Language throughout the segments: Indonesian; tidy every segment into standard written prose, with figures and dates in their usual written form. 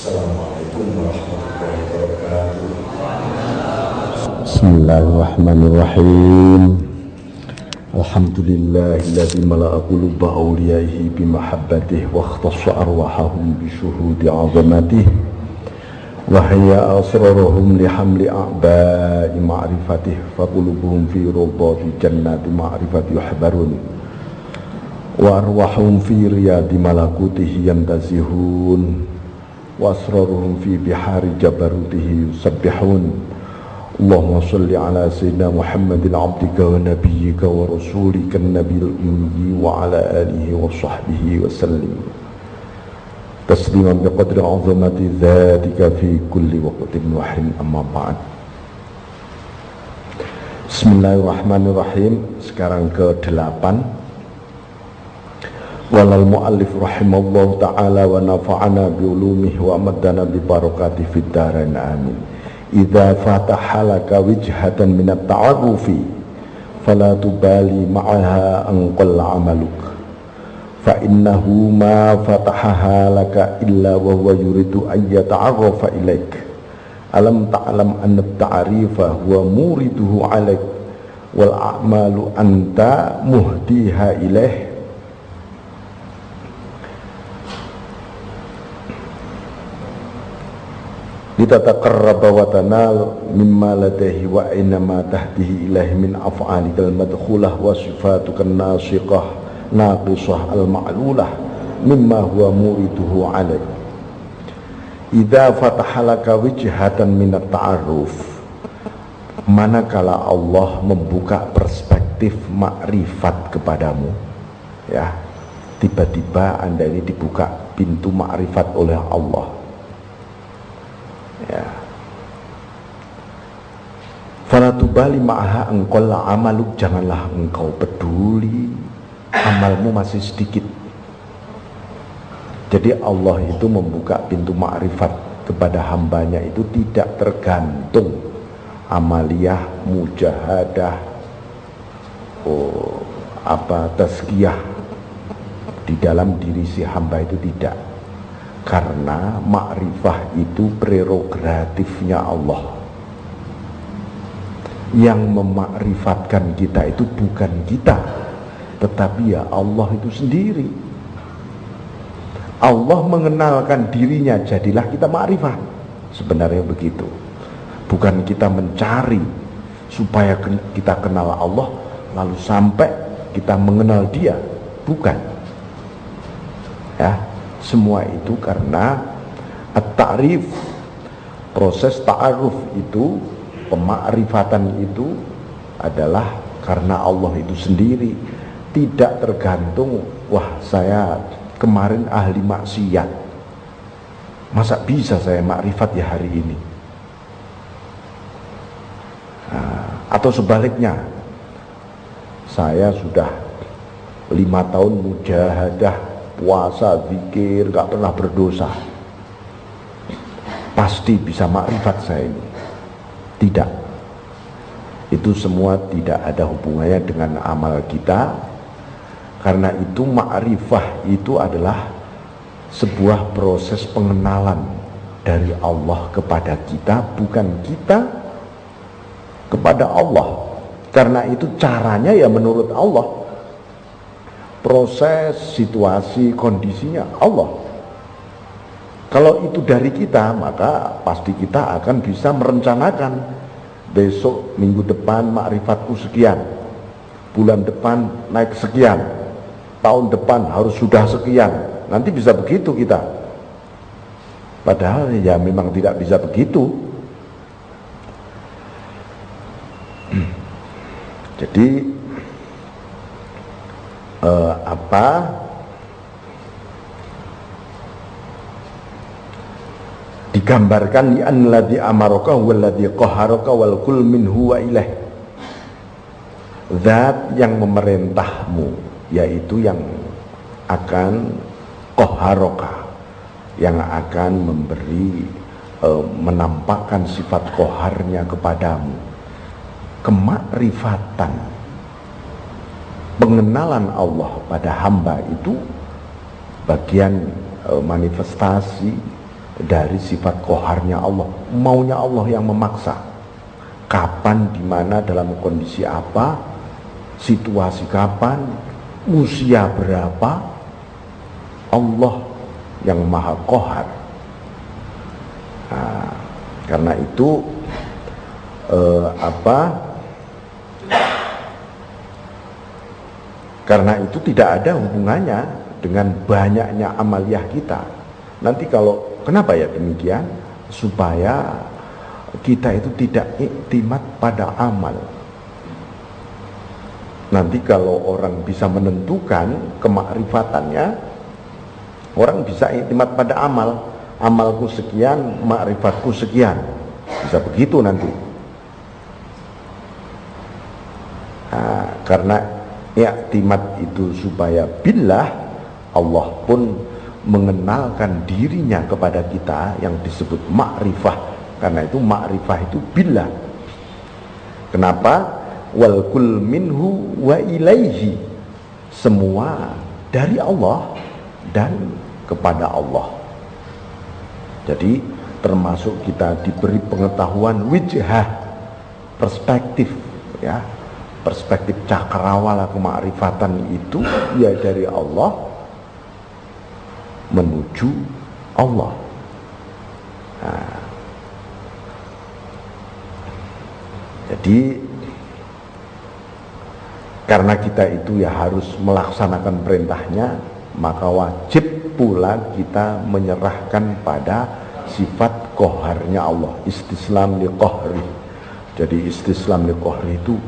Assalamualaikum warahmatullahi wabarakatuh. Bismillahirrahmanirrahim. Alhamdulillahilladzi mala'a quluba awliyaihi bimahabbatihi wa ikhtassa arwahahum bisyuhudi 'azamatihi wa hayya asrarahum lihamli a'ba'i ma'rifatihi fa qulubuhum fi rawdati jannati ma'rifati yuhbarun wa arwahum fi riyadi malakutihi yantazihun wa asraruhum fi bihari jabarutihi yusabbihun. Allahumma salli ala sayyidina Muhammadin abdika wa nabiyyika wa rasulika nabiyil ummi wa ala alihi wa sahbihi wa sallim tasliman biqadri azamati dhatika fi kulli waqtin wa hin, amma ba'd. Bismillahirrahmanirrahim. Sekarang ke-8. Walal mu'allif rahimallahu ta'ala wa nafa'ana biulumihi wa amaddana bibarakati fid dharain amin. Idza fataha laka wijhatan minat ta'arrufi fala tubali ma'aha an qalla amaluk fa innahu ma fatahaha laka illa wa huwa yuridu an yata'arrafa ilaik. Alam ta'lam anna at-ta'rifa huwa muriduhu alaik wal a'malu anta muhdiha ilaih. Litataqarraba wa tanal mimma ladaihi wa inama tahdihi ilahi min af'alikal madkhulah wa sifatukal nasiqah naqisah al-ma'lulah mimma huwa muriduhu alaik. Idza fatahalaka wijhatan minat ta'arruf, manakala Allah membuka perspektif makrifat kepadamu, ya, tiba-tiba Anda ini dibuka pintu makrifat oleh Allah, ya. Fala tubali ma'aha engqalla amaluk, janganlah engkau peduli amalmu masih sedikit. Jadi Allah itu membuka pintu ma'rifat kepada hambanya itu tidak tergantung amaliyah, mujahadah, tazkiyah di dalam diri si hamba itu, tidak. Karena makrifah itu prerogatifnya Allah. Yang memakrifatkan kita itu bukan kita, tetapi ya Allah itu sendiri. Allah mengenalkan dirinya, jadilah kita makrifah. Sebenarnya begitu. Bukan kita mencari supaya kita kenal Allah lalu sampai kita mengenal dia, bukan. Ya. Semua itu karena at-ta'rif, proses ta'aruf itu, pemakrifatan itu adalah karena Allah itu sendiri. Tidak tergantung, wah saya kemarin ahli maksiat, masa bisa saya makrifat ya hari ini. Atau sebaliknya, saya sudah 5 tahun mujahadah, puasa, zikir, gak pernah berdosa, pasti bisa makrifat saya ini. Tidak. Itu semua tidak ada hubungannya dengan amal kita. Karena itu makrifah itu adalah sebuah proses pengenalan dari Allah kepada kita, bukan kita kepada Allah. Karena itu caranya ya menurut Allah. Proses, situasi, kondisinya Allah. Kalau itu dari kita, maka pasti kita akan bisa merencanakan besok, minggu depan makrifatku sekian, bulan depan naik sekian, tahun depan harus sudah sekian. Nanti bisa begitu kita. Padahal ya memang tidak bisa begitu. Jadi digambarkan li annalladzi amaraka walladzi qaharaka wal kul minhu wa ilaih. Zat yang memerintahmu, yaitu yang akan qaharaka, yang akan memberi menampakkan sifat qaharnya kepadamu. Kemakrifatan, pengenalan Allah pada hamba itu bagian manifestasi dari sifat qaharnya Allah, maunya Allah yang memaksa. Kapan, di mana, dalam kondisi apa, situasi kapan, usia berapa, Allah yang maha qahar. Nah, karena itu karena itu tidak ada hubungannya dengan banyaknya amaliyah kita. Nanti kalau kenapa ya demikian? Supaya kita itu tidak iktimat pada amal. Nanti kalau orang bisa menentukan kemakrifatannya, orang bisa iktimat pada amal. Amalku sekian, makrifatku sekian. Bisa begitu nanti. Nah, karena iktimat itu supaya billah, Allah pun mengenalkan dirinya kepada kita yang disebut makrifah. Karena itu makrifah itu billah. Kenapa? Wal kul minhu wa ilaihi, semua dari Allah dan kepada Allah. Jadi termasuk kita diberi pengetahuan wijhah, perspektif, ya, perspektif cakrawala kemakrifatan itu ya dari Allah menuju Allah. Nah, jadi karena kita itu ya harus melaksanakan perintahnya, maka wajib pula kita menyerahkan pada sifat qaharnya Allah, istislam li qahri. Jadi istislam li qahri itu,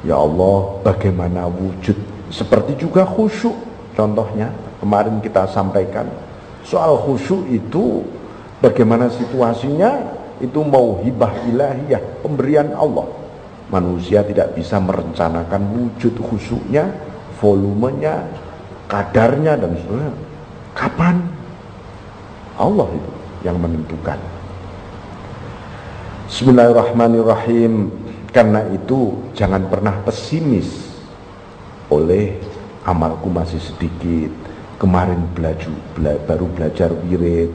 ya Allah, bagaimana wujud, seperti juga khusyuk. Contohnya kemarin kita sampaikan soal khusyuk itu bagaimana situasinya, itu mauhibah ilahiyah, pemberian Allah. Manusia tidak bisa merencanakan wujud khusyuknya, volumenya, kadarnya dan sebagainya. Kapan? Allah itu yang menentukan. Bismillahirrahmanirrahim. Karena itu jangan pernah pesimis oleh amalku masih sedikit, kemarin baru belajar wirid,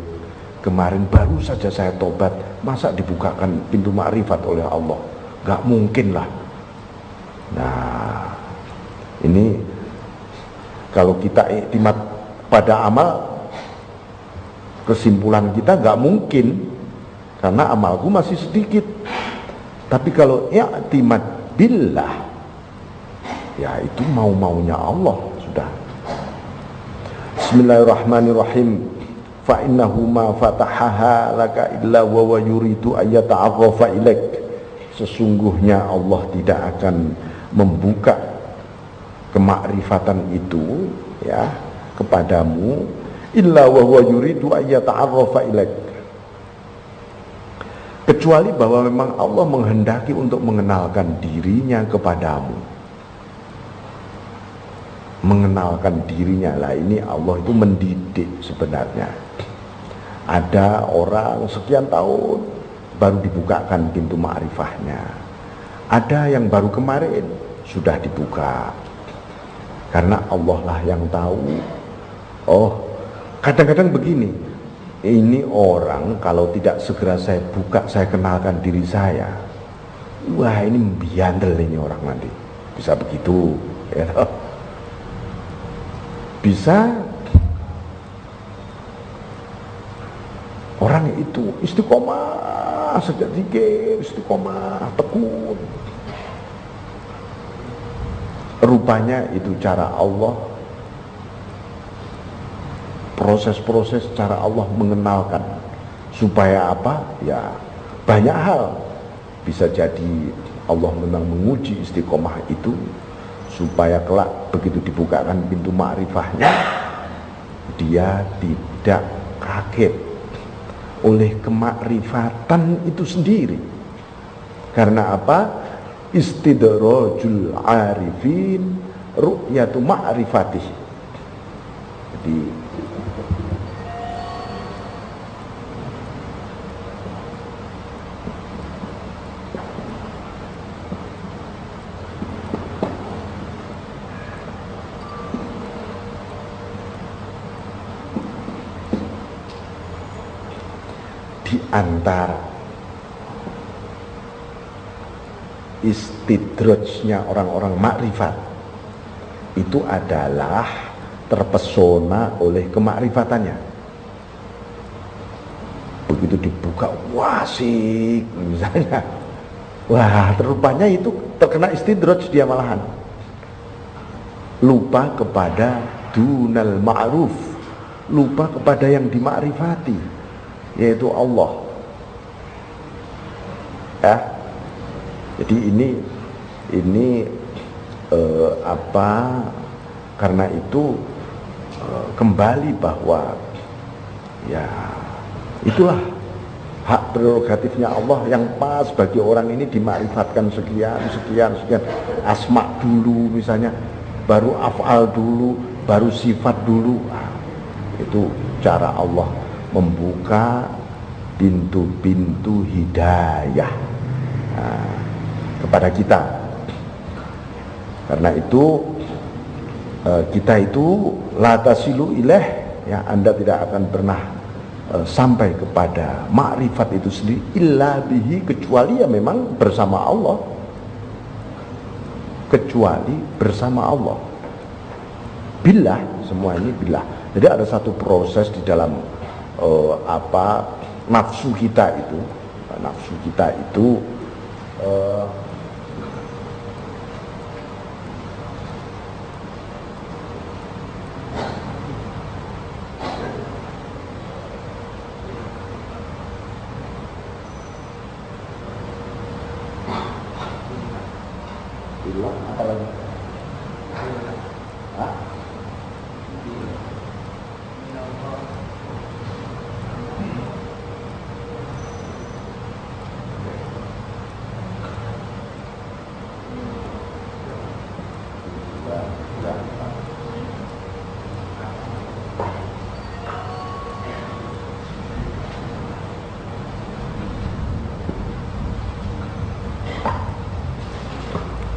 kemarin baru saja saya tobat, masa dibukakan pintu makrifat oleh Allah? Gak mungkin lah. Nah, ini kalau kita iktimat pada amal, kesimpulan kita gak mungkin, karena amalku masih sedikit. Tapi kalau i'timad billah, ya itu mau-maunya Allah sudah. Bismillahirrahmanirrahim. Fa innahu ma fatahaha laka illa wa yuridu ayyata'aghafa ilaik. Sesungguhnya Allah tidak akan membuka kemakrifatan itu, ya, kepadamu illa wa huwa yuridu ayyata'aghafa ilaik, kecuali bahwa memang Allah menghendaki untuk mengenalkan dirinya kepadamu, mengenalkan dirinya. Lah ini Allah itu mendidik sebenarnya. Ada orang sekian tahun baru dibukakan pintu ma'rifahnya, ada yang baru kemarin sudah dibuka, karena Allah lah yang tahu. Oh, kadang-kadang begini, ini orang kalau tidak segera saya buka, saya kenalkan diri saya, wah ini biandel ini orang nanti, bisa begitu, ya. Bisa orang itu istiqomah sejak zikir, istiqomah tekun, rupanya itu cara Allah, proses-proses cara Allah mengenalkan. Supaya apa? Ya banyak hal. Bisa jadi Allah memang menguji istiqomah itu, supaya kelak begitu dibukakan pintu ma'rifahnya, dia tidak kaget oleh kemakrifatan itu sendiri. Karena apa? Istidrajul arifin ru'yatu ma'rifatih. Jadi di antara istidrajnya orang-orang makrifat itu adalah terpesona oleh kemakrifatannya. Begitu dibuka, wah asik misalnya, wah terupanya itu terkena istidraj, dia malahan lupa kepada dunal ma'ruf, lupa kepada yang dimakrifati, yaitu Allah. Ya, jadi ini karena itu kembali bahwa ya itulah hak prerogatifnya Allah yang pas bagi orang ini dimakrifatkan sekian asma dulu misalnya, baru af'al dulu, baru sifat dulu. Itu cara Allah membuka pintu-pintu hidayah kepada kita. Karena itu kita itu la tasilu ilaih, ya, Anda tidak akan pernah sampai kepada makrifat itu sendiri illa bihi, kecuali ya memang bersama Allah, kecuali bersama Allah. Billah, semua ini billah. Jadi ada satu proses di dalam nafsu kita itu billah apa lagi? Hah?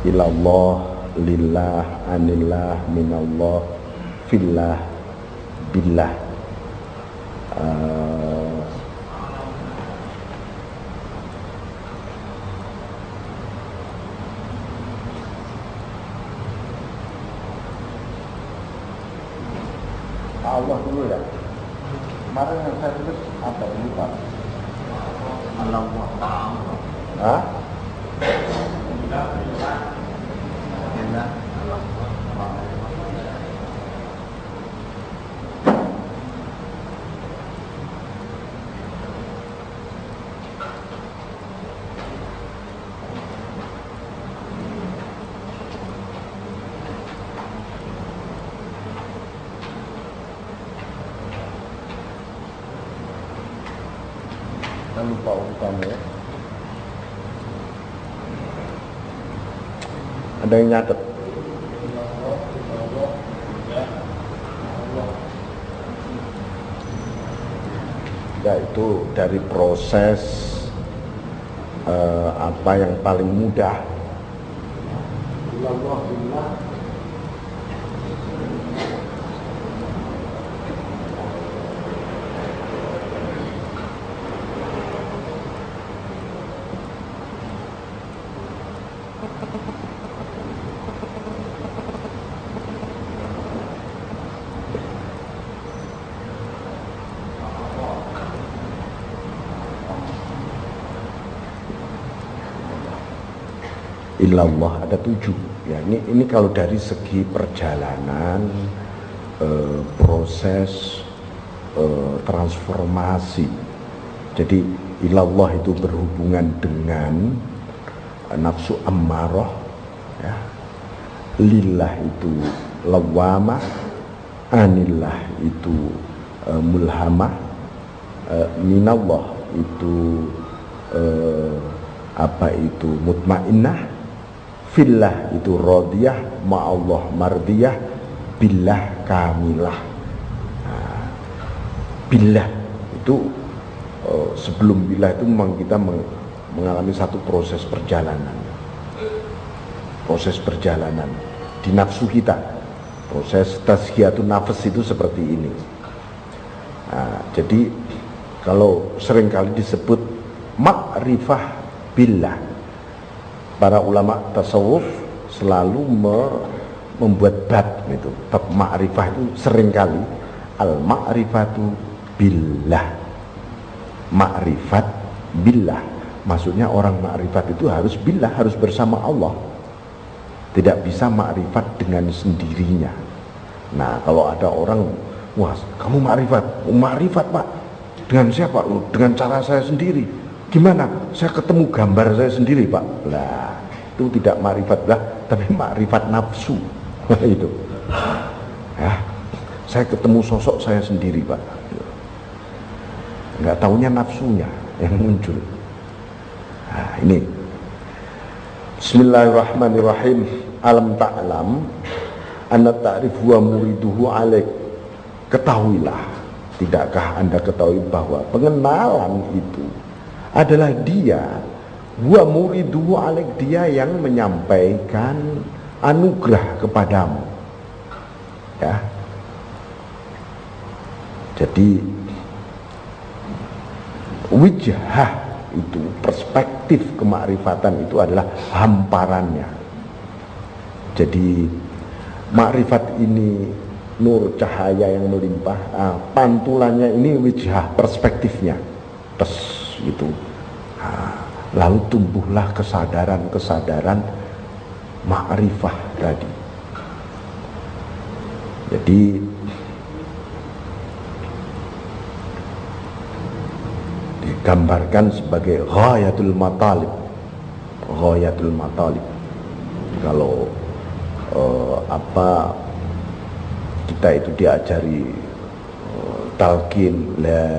Ilallah, lillah, anillah, minallah, fillah, billah. Allah dulu ya. Kemarin yang saya tulis apa ini Pak? Allah. Hah? Jangan lupa urutannya ya. Ada yang nyatet. Ya, itu dari proses apa yang paling mudah. Ilallah ada 7 ya. Ini kalau dari segi perjalanan proses transformasi. Jadi ilallah itu berhubungan dengan nafsu ammarah ya. Lillah itu lawamah, anillah itu mulhamah, minallah itu mutmainnah, fillah itu radiyah, ma'allah mardiyah, billah kamilah. Billah itu sebelum billah itu memang kita mengalami satu proses perjalanan di nafsu kita. Proses tazkiyatun nafs itu seperti ini. Jadi Kalau seringkali disebut ma'rifah billah, para ulama tasawuf selalu membuat bab itu, bab ma'rifah itu seringkali al-ma'rifatu billah, ma'rifat billah, maksudnya orang ma'rifat itu harus billah, harus bersama Allah, tidak bisa ma'rifat dengan sendirinya. Nah kalau ada orang, wah kamu ma'rifat pak, dengan siapa? Dengan cara saya sendiri. Gimana? Saya ketemu gambar saya sendiri pak. Lah itu tidak ma'rifat lah, tapi ma'rifat nafsu. Itu ya, saya ketemu sosok saya sendiri pak, nggak taunya nafsunya yang muncul. Nah ini Bismillahirrahmanirrahim. Alam ta'lam anna ta'rif wa muriduhu alaik. Ketahuilah, tidakkah anda ketahui bahwa pengenalan itu adalah dia, wa muriduhu alaik, dia yang menyampaikan anugerah kepadamu, ya. Jadi wijhah itu, perspektif kemakrifatan itu adalah hamparannya. Jadi makrifat ini nur, cahaya yang melimpah, pantulannya ini wijhah, perspektifnya, gitu. Lalu tumbuhlah kesadaran ma'rifah tadi. Jadi digambarkan sebagai ghayatul matalib. Ghayatul matalib. Kalau kita itu diajari talqin la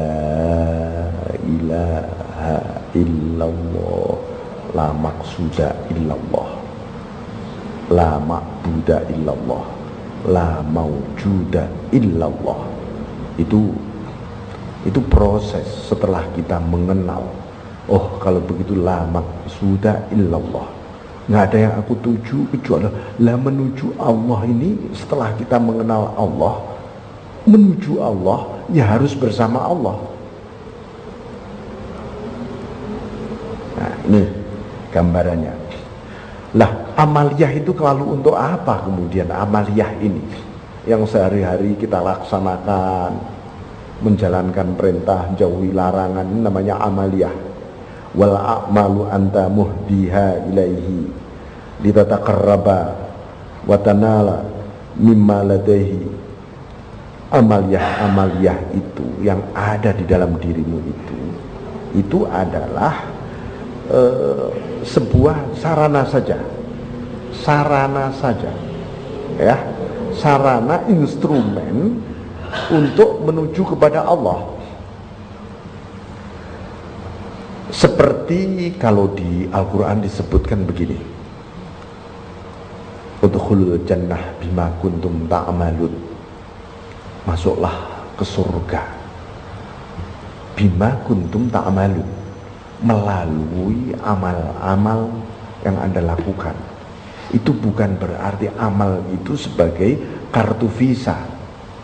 ilaha illallah, la maqsuda illallah, la ma'buda illallah, la mawjuda illallah. Itu proses setelah kita mengenal, oh kalau begitu la maqsuda illallah, nggak ada yang aku tuju kecuali lah menuju Allah. Ini setelah kita mengenal Allah, menuju Allah ya harus bersama Allah. Nah ini gambarannya. Lah amaliyah itu lalu untuk apa kemudian amaliyah ini yang sehari-hari kita laksanakan, menjalankan perintah, jauhi larangan, ini namanya amaliyah. Wal a'malu anta muhdiha ilaihi litataqarraba wa tanala mimma ladaihi. Amaliyah itu yang ada di dalam dirimu itu adalah sebuah sarana saja, ya, sarana, instrumen untuk menuju kepada Allah. Seperti kalau di Al-Quran disebutkan begini, udkhulul jannah bima kuntum ta'malun, masuklah ke surga bima kuntum ta'malun, melalui amal-amal yang anda lakukan. Itu bukan berarti amal itu sebagai kartu visa,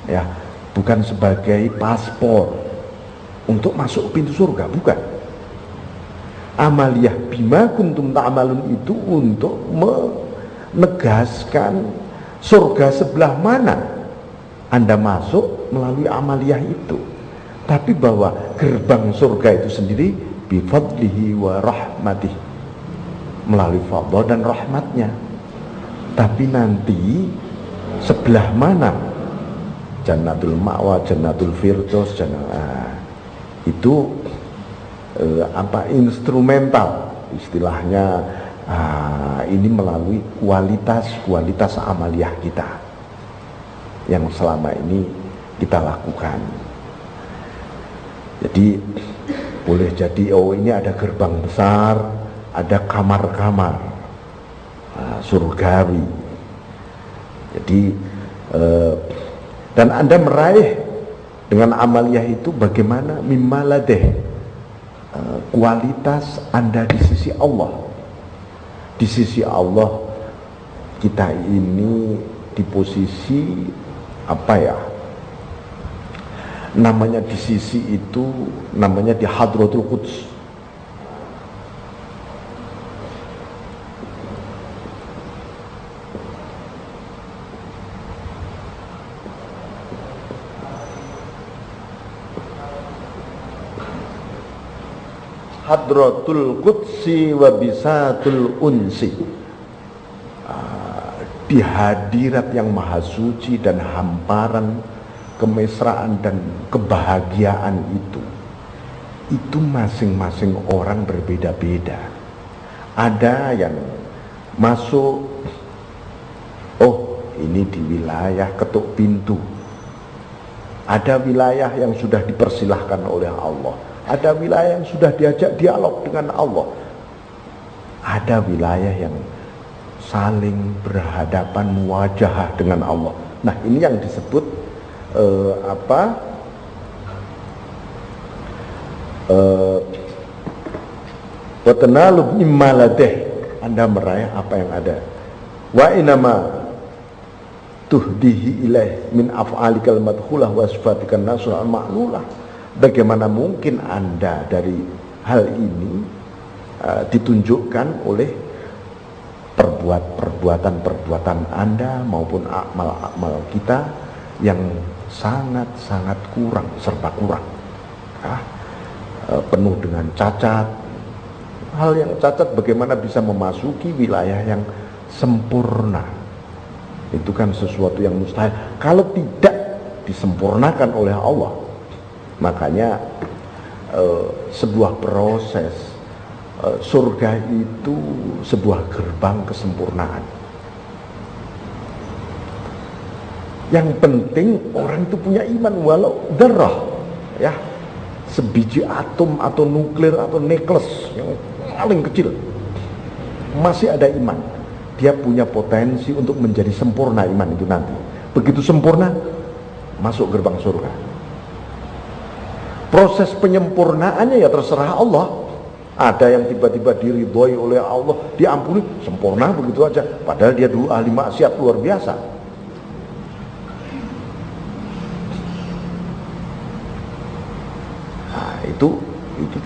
ya, bukan sebagai paspor untuk masuk pintu surga, bukan. Amaliyah bima kuntum ta'malun itu untuk menegaskan surga sebelah mana anda masuk melalui amaliyah itu. Tapi bahwa gerbang surga itu sendiri bifadlihi wa rahmatih, melalui fadl dan rahmatnya. Tapi nanti sebelah mana, jannatul ma'wa, jannatul firdaus, itu instrumental istilahnya. Ini melalui kualitas amaliyah kita yang selama ini kita lakukan. Jadi boleh jadi ini ada gerbang besar, ada kamar-kamar surgawi. Jadi dan anda meraih dengan amaliyah itu bagaimana mimmaladeh, kualitas anda di sisi Allah. Di sisi Allah kita ini di posisi Namanya di sisi itu, namanya di Hadratul Quds. Hadratul Qudsi wa bisatul unsi. Di hadirat yang maha suci dan hamparan kemesraan dan kebahagiaan itu masing-masing orang berbeda-beda. Ada yang masuk, oh ini di wilayah ketuk pintu. Ada wilayah yang sudah dipersilahkan oleh Allah. Ada wilayah yang sudah diajak dialog dengan Allah. Ada wilayah yang saling berhadapan muwajahah dengan Allah. Nah, ini yang disebut wa tanalu mimma ladeh. Anda meraih apa yang ada. Wa inama tuhdihi ilaih min af'alikal madkhulah wa sifatikan nasr al-ma'lulah. Bagaimana mungkin Anda dari hal ini ditunjukkan oleh perbuatan Anda maupun amal-amal kita yang sangat-sangat kurang, serba kurang, penuh dengan cacat. Hal yang cacat bagaimana bisa memasuki wilayah yang sempurna? Itu kan sesuatu yang mustahil kalau tidak disempurnakan oleh Allah. Makanya sebuah proses surga itu sebuah gerbang kesempurnaan. Yang penting orang itu punya iman, walau darah, ya, sebiji atom atau nuklir atau nekles yang paling kecil, masih ada iman. Dia punya potensi untuk menjadi sempurna iman itu nanti. Begitu sempurna, masuk gerbang surga. Proses penyempurnaannya ya terserah Allah. Ada yang tiba-tiba diridhoi oleh Allah, diampuni, sempurna begitu aja. Padahal dia dulu ahli maksiat luar biasa. Nah, itu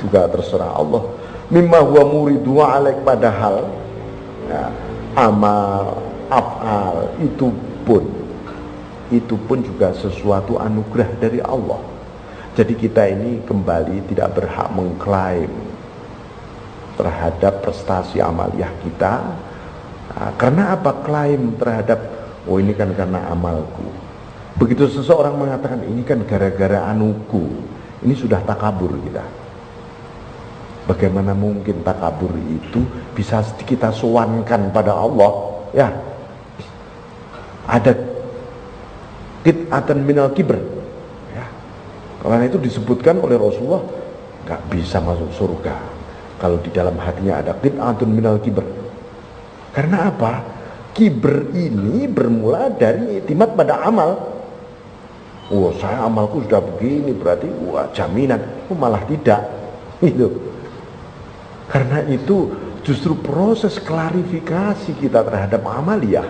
juga terserah Allah. Mimma huwa muridu alaik, padahal ya, amal, af'al itu pun juga sesuatu anugerah dari Allah. Jadi kita ini kembali tidak berhak mengklaim terhadap prestasi amaliyah kita. Karena apa klaim terhadap, oh ini kan karena amalku. Begitu seseorang mengatakan ini kan gara-gara anuku, ini sudah takabur kita. Bagaimana mungkin takabur itu bisa kita sowankan pada Allah? Ya, ada qit'atan minal kibr. Karena itu disebutkan oleh Rasulullah, gak bisa masuk surga kalau di dalam hatinya ada qit'atun minal kibr. Karena apa? Kibr ini bermula dari iktimat pada amal. Wah, saya amalku sudah begini, berarti wah jaminan. Malah tidak. Itu. Karena itu justru proses klarifikasi kita terhadap amaliyah.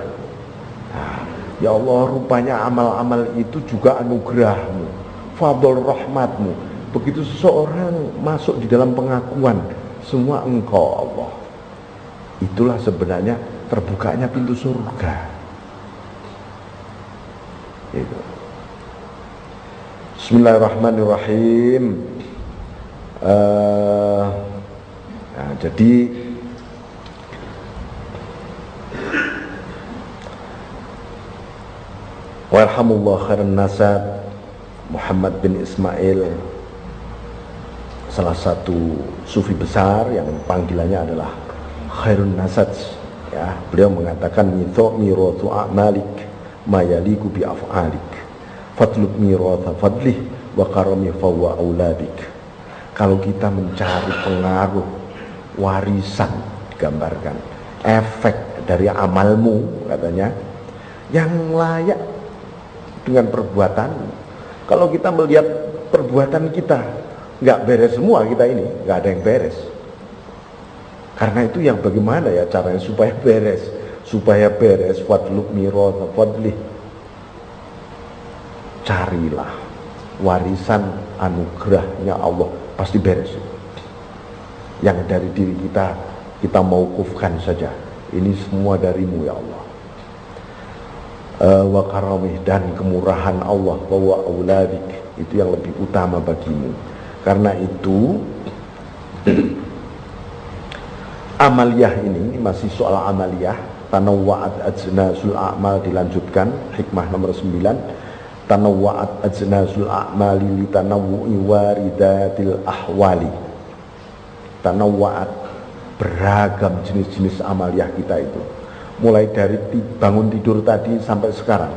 Nah, ya Allah, rupanya amal-amal itu juga anugerahmu, fadl rahmatmu. Begitu seseorang masuk di dalam pengakuan semua engkau Allah, itulah sebenarnya terbukanya pintu surga. Itu. Bismillahirrahmanirrahim. Nah, jadi warhamullah khairan nasab Muhammad bin Ismail, salah satu sufi besar yang panggilannya adalah Khairun Nasaj, ya, beliau mengatakan mirathu a'malik mayaliku bi af'alik fatlub miratha fadlih wa karami fawwa auladik. Kalau kita mencari pengaruh warisan, digambarkan efek dari amalmu, katanya, yang layak dengan perbuatan. Kalau kita melihat perbuatan kita nggak beres semua, kita ini nggak ada yang beres. Karena itu yang bagaimana ya caranya supaya beres? Supaya beres, fadluk mirot fadlih, carilah warisan anugerahnya Allah, pasti beres. Yang dari diri kita mauqufkan saja, ini semua darimu ya Allah. Wa karamih, dan kemurahan Allah, wa auladik, itu yang lebih utama bagimu. Karena itu amaliyah ini masih soal amaliyah. Tanawwa'at ajnasul a'mal, dilanjutkan hikmah nomor 9. Tanawwa'at ajnasul a'mali li tanawwu'i waridatil ahwali. Tanawwa'at, beragam jenis-jenis amaliyah kita itu. Mulai dari bangun tidur tadi sampai sekarang,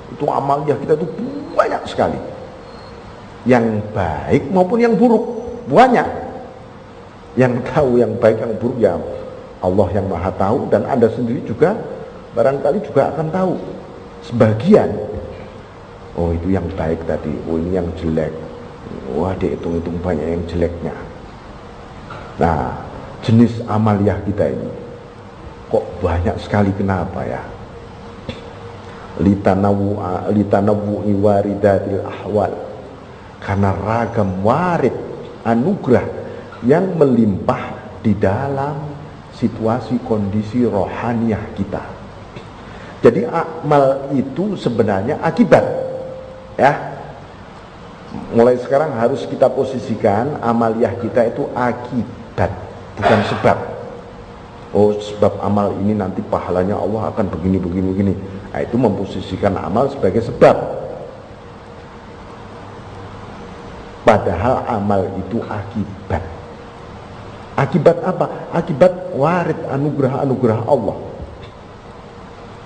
itu amaliyah kita itu banyak sekali. Yang baik maupun yang buruk, banyak. Yang tahu yang baik yang buruk ya Allah yang Maha tahu, dan Anda sendiri juga barangkali juga akan tahu sebagian. Oh itu yang baik tadi, oh ini yang jelek, wah dihitung-hitung banyak yang jeleknya. Nah, jenis amaliyah kita ini kok banyak sekali, kenapa ya? Litanawwu'i waridatil ahwal, karena ragam warid anugerah yang melimpah di dalam situasi kondisi rohaniyah kita. Jadi amal itu sebenarnya akibat, ya. Mulai sekarang harus kita posisikan amaliyah kita itu akibat, bukan sebab. Oh sebab amal ini nanti pahalanya Allah akan begini. Nah, itu memposisikan amal sebagai sebab. Padahal amal itu akibat. Akibat apa? Akibat warid anugerah Allah.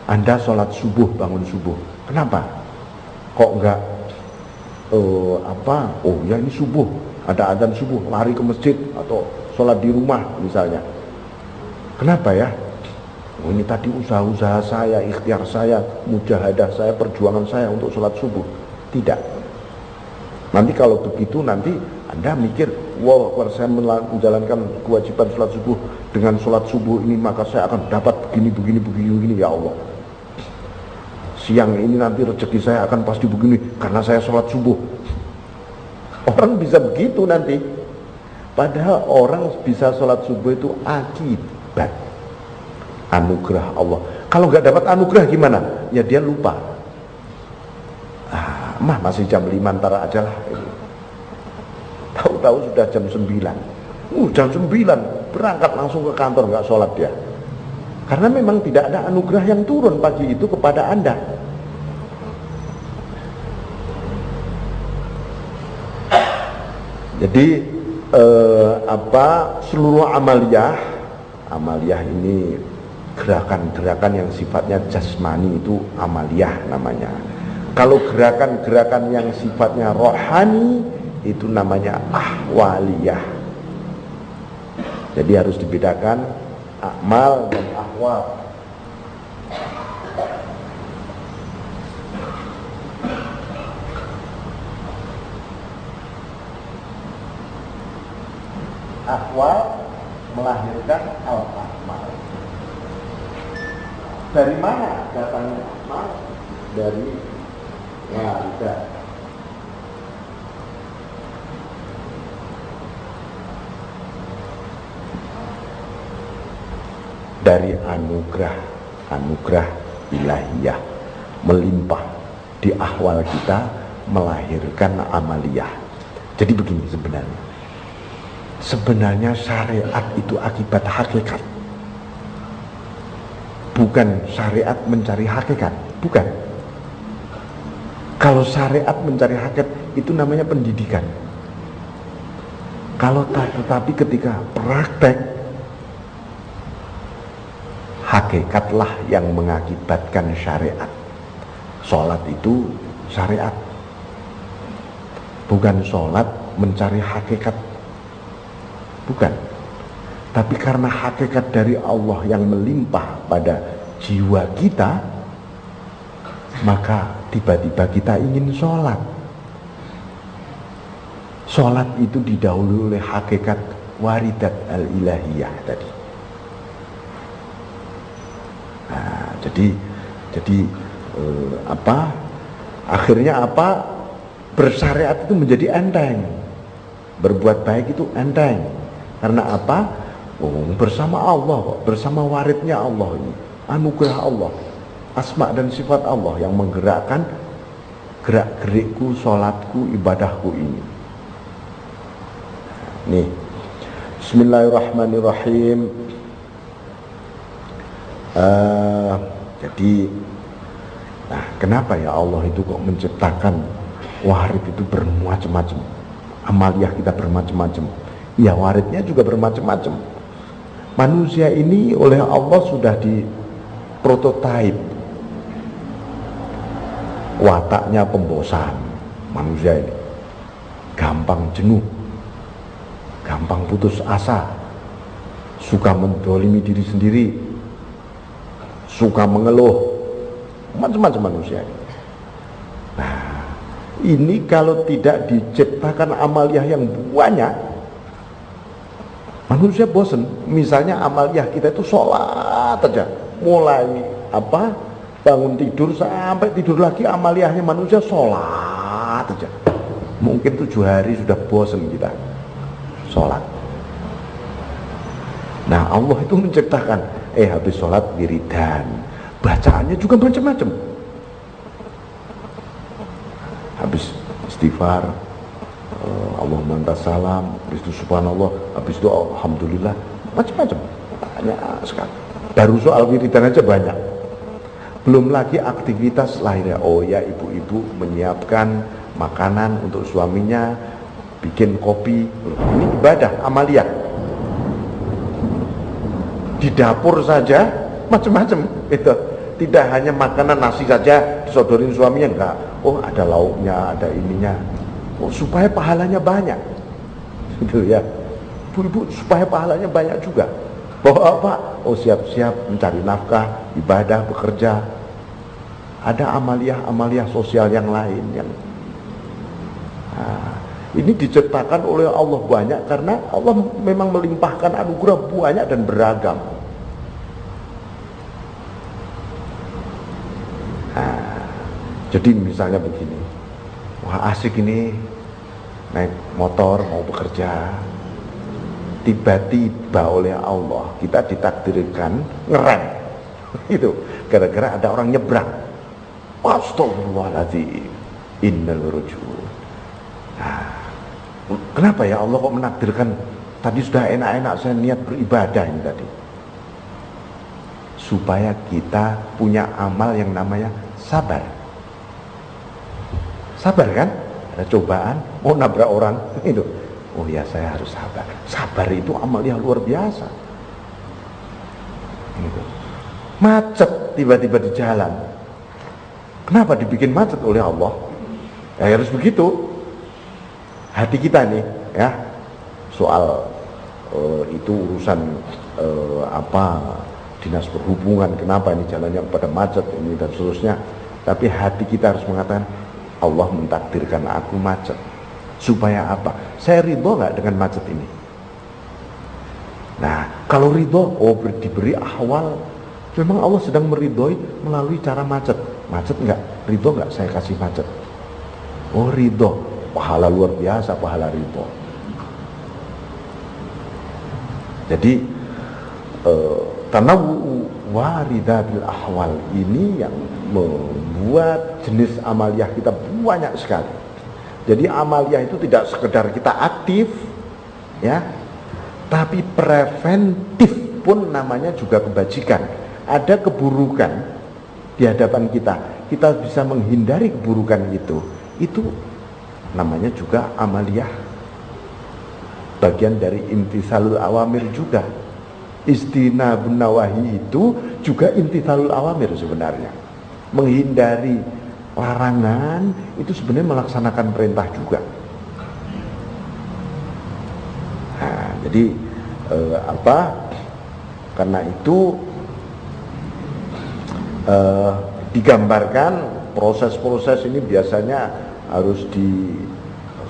Anda sholat subuh, bangun subuh. Kenapa? Kok enggak oh ya ini subuh, ada adzan subuh, lari ke masjid atau sholat di rumah misalnya. Kenapa ya? Oh, ini tadi usaha saya, ikhtiar saya, mujahadah saya, perjuangan saya untuk sholat subuh. Tidak. Nanti kalau begitu nanti Anda mikir, wow, kalau saya menjalankan kewajiban sholat subuh dengan sholat subuh ini maka saya akan dapat begini ya Allah. Siang ini nanti rezeki saya akan pasti begini karena saya sholat subuh. Orang bisa begitu nanti. Padahal orang bisa sholat subuh itu akibat anugerah Allah. Kalau nggak dapat anugerah gimana? Ya dia lupa. Masih jam 5 ntar aja lah. Tahu-tahu sudah jam 9. Jam 9 berangkat langsung ke kantor, nggak sholat dia. Karena memang tidak ada anugerah yang turun pagi itu kepada Anda. Jadi seluruh amaliyah ini gerakan-gerakan yang sifatnya jasmani itu amaliyah namanya. Kalau gerakan-gerakan yang sifatnya rohani itu namanya ahwaliyah. Jadi harus dibedakan amal dan ahwal. Ahwal melahirkan al-ahmal. Dari mana datangnya ahmal? Dari waridah. Dari anugerah ilahiyah melimpah di ahwal kita melahirkan amaliyah. Jadi begini sebenarnya syariat itu akibat hakikat, bukan syariat mencari hakikat, bukan. Kalau syariat mencari hakikat itu namanya pendidikan. Kalau tetapi ketika praktek, hakikatlah yang mengakibatkan syariat. Sholat itu syariat, bukan sholat mencari hakikat, bukan. Tapi karena hakikat dari Allah yang melimpah pada jiwa kita, maka tiba-tiba kita ingin sholat. Sholat itu didahului oleh hakikat waridat al-ilahiyah tadi. Nah, jadi akhirnya apa? Bersyariat itu menjadi enteng. Berbuat baik itu enteng. Karena apa? Bersama Allah kok, bersama waridnya Allah ini. Anugerah Allah, asma dan sifat Allah yang menggerakkan gerak-gerikku, sholatku, ibadahku ini. Nih, bismillahirrahmanirrahim. Jadi, nah kenapa ya Allah itu kok menciptakan warid itu bermacam-macam, amaliyah kita bermacam-macam, ya waridnya juga bermacam-macam. Manusia ini oleh Allah sudah di prototipe, wataknya pembosan. Manusia ini gampang jenuh, gampang putus asa, suka mendolimi diri sendiri, suka mengeluh, macam-macam manusia ini. Nah, ini kalau tidak diciptakan amaliyah yang banyak, manusia bosan. Misalnya amaliyah kita itu sholat aja, mulai bangun tidur sampai tidur lagi, amaliyahnya manusia sholat aja. Mungkin 7 hari sudah bosan kita sholat. Nah, Allah itu menciptakan habis sholat wiridan, bacaannya juga macam-macam. Habis istighfar, Allahumma antas salam, habis itu subhanallah, habis itu alhamdulillah, macam-macam, banyak sekali. Baru soal wiridan aja banyak, belum lagi aktivitas lainnya. Oh ya, ibu-ibu menyiapkan makanan untuk suaminya, bikin kopi, ini ibadah, amaliyah. Di dapur saja macam-macam itu, tidak hanya makanan nasi saja disodorin suaminya, enggak. Oh ada lauknya, ada ininya, supaya pahalanya banyak, gitu ya. Ibu-ibu supaya pahalanya banyak juga. Bahwa apa? Oh siap-siap mencari nafkah, ibadah, bekerja. Ada amaliyah sosial yang lain yang ini diciptakan oleh Allah banyak karena Allah memang melimpahkan anugerah banyak dan beragam. Jadi misalnya begini, wah asik ini naik motor mau bekerja, tiba-tiba oleh Allah kita ditakdirkan ngerem itu gara-gara ada orang nyebrang. Astagfirullahaladzim, innal rujul. Nah, kenapa ya Allah kok menakdirkan? Tadi sudah enak-enak saya niat beribadah ini tadi, supaya kita punya amal yang namanya sabar. Sabar kan? Ada cobaan, mau nabrak orang itu. Oh ya, saya harus sabar. Sabar itu amal yang luar biasa. Gitu. Macet tiba-tiba di jalan. Kenapa dibikin macet oleh Allah? Ya harus begitu. Hati kita nih, ya. Soal itu urusan dinas perhubungan, kenapa ini jalannya pada macet ini dan seterusnya. Tapi hati kita harus mengatakan, Allah mentakdirkan aku macet. Supaya apa? Saya ridho nggak dengan macet ini? Nah, kalau ridho, diberi ahwal, memang Allah sedang meridhoi melalui cara macet. Macet nggak? Ridho nggak saya kasih macet? Oh ridho, pahala luar biasa, pahala ridho. Jadi tanawwu waridatil ahwal ini yang membuat jenis amaliyah kita banyak sekali. Jadi amaliyah itu tidak sekedar kita aktif, ya, tapi preventif pun namanya juga kebajikan. Ada keburukan di hadapan kita, kita bisa menghindari keburukan itu namanya juga amaliyah, bagian dari imtisalul awamir juga. Istinabun nawahi itu juga imtisalul awamir sebenarnya. Menghindari larangan itu sebenarnya melaksanakan perintah juga. Nah, jadi karena itu digambarkan proses-proses ini biasanya harus di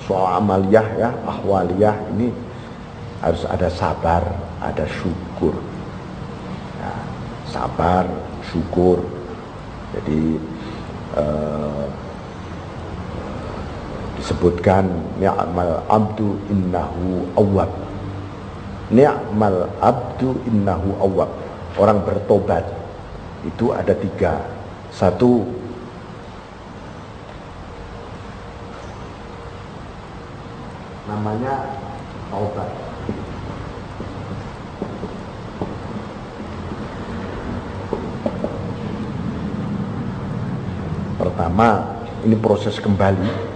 soal amaliyah ya, ahwaliyah ini harus ada sabar, ada syukur. Nah, sabar, syukur. Jadi di disebutkan ni'mal abdu innahu awwab. Ni'mal abdu innahu awwab. Orang bertobat itu ada 3. Satu, namanya taubat. Pertama, ini proses kembali.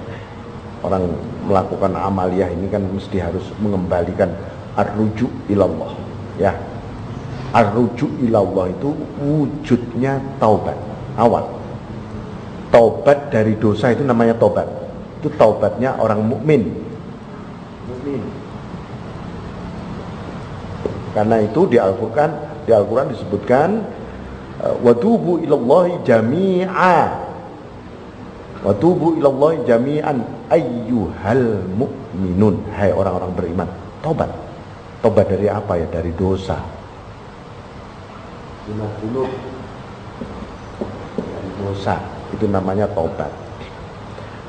Orang melakukan amaliyah ini kan mesti harus mengembalikan ar-ruju' ilallah, ya. Ar-ruju' ilallah itu wujudnya taubat awal. Taubat dari dosa itu namanya taubat. Itu taubatnya orang mukmin. Karena itu di Al-Quran disebutkan watubu ilallahi jami'a. Watubu ilallahi jami'an ayyuhal mu'minun. Hai orang-orang beriman, taubat. Taubat dari apa ya? Dari dosa. Dari dosa. Itu namanya taubat.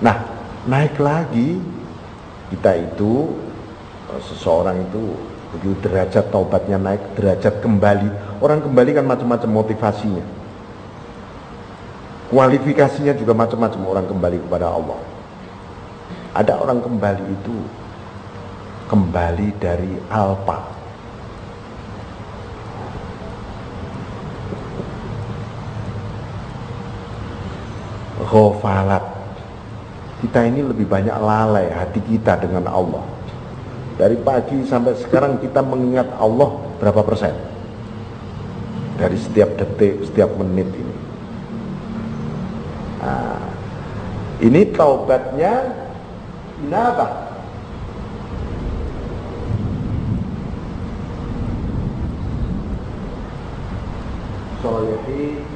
Nah, naik lagi kita itu, seseorang itu begitu derajat taubatnya naik, derajat kembali. Orang kembali kan macam-macam motivasinya, kualifikasinya juga macam-macam. Orang kembali kepada Allah, ada orang kembali itu kembali dari alpa. Ghafalat. Kita ini lebih banyak lalai hati kita dengan Allah. Dari pagi sampai sekarang kita mengingat Allah berapa persen? Dari setiap detik, setiap menit ini. Nah, ini taubatnya inabah. Sholihin,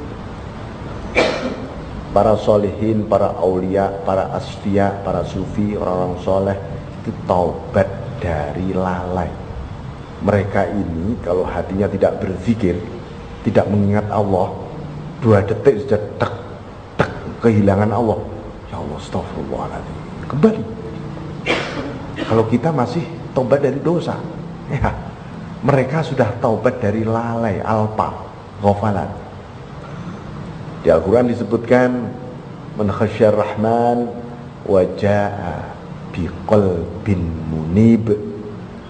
para solihin, para aulia, para asfiya, para sufi, orang-orang soleh, itu taubat dari lalai. Mereka ini kalau hatinya tidak berzikir, tidak mengingat Allah, 2 detik saja tek kehilangan Allah. Ya Allah, astagfirullahaladzim, kembali. Kalau kita masih taubat dari dosa, ya, mereka sudah taubat dari lalai, alpa, ghafalat. Di Al-Quran disebutkan man khasyar rahman waja'a biqalbin munib.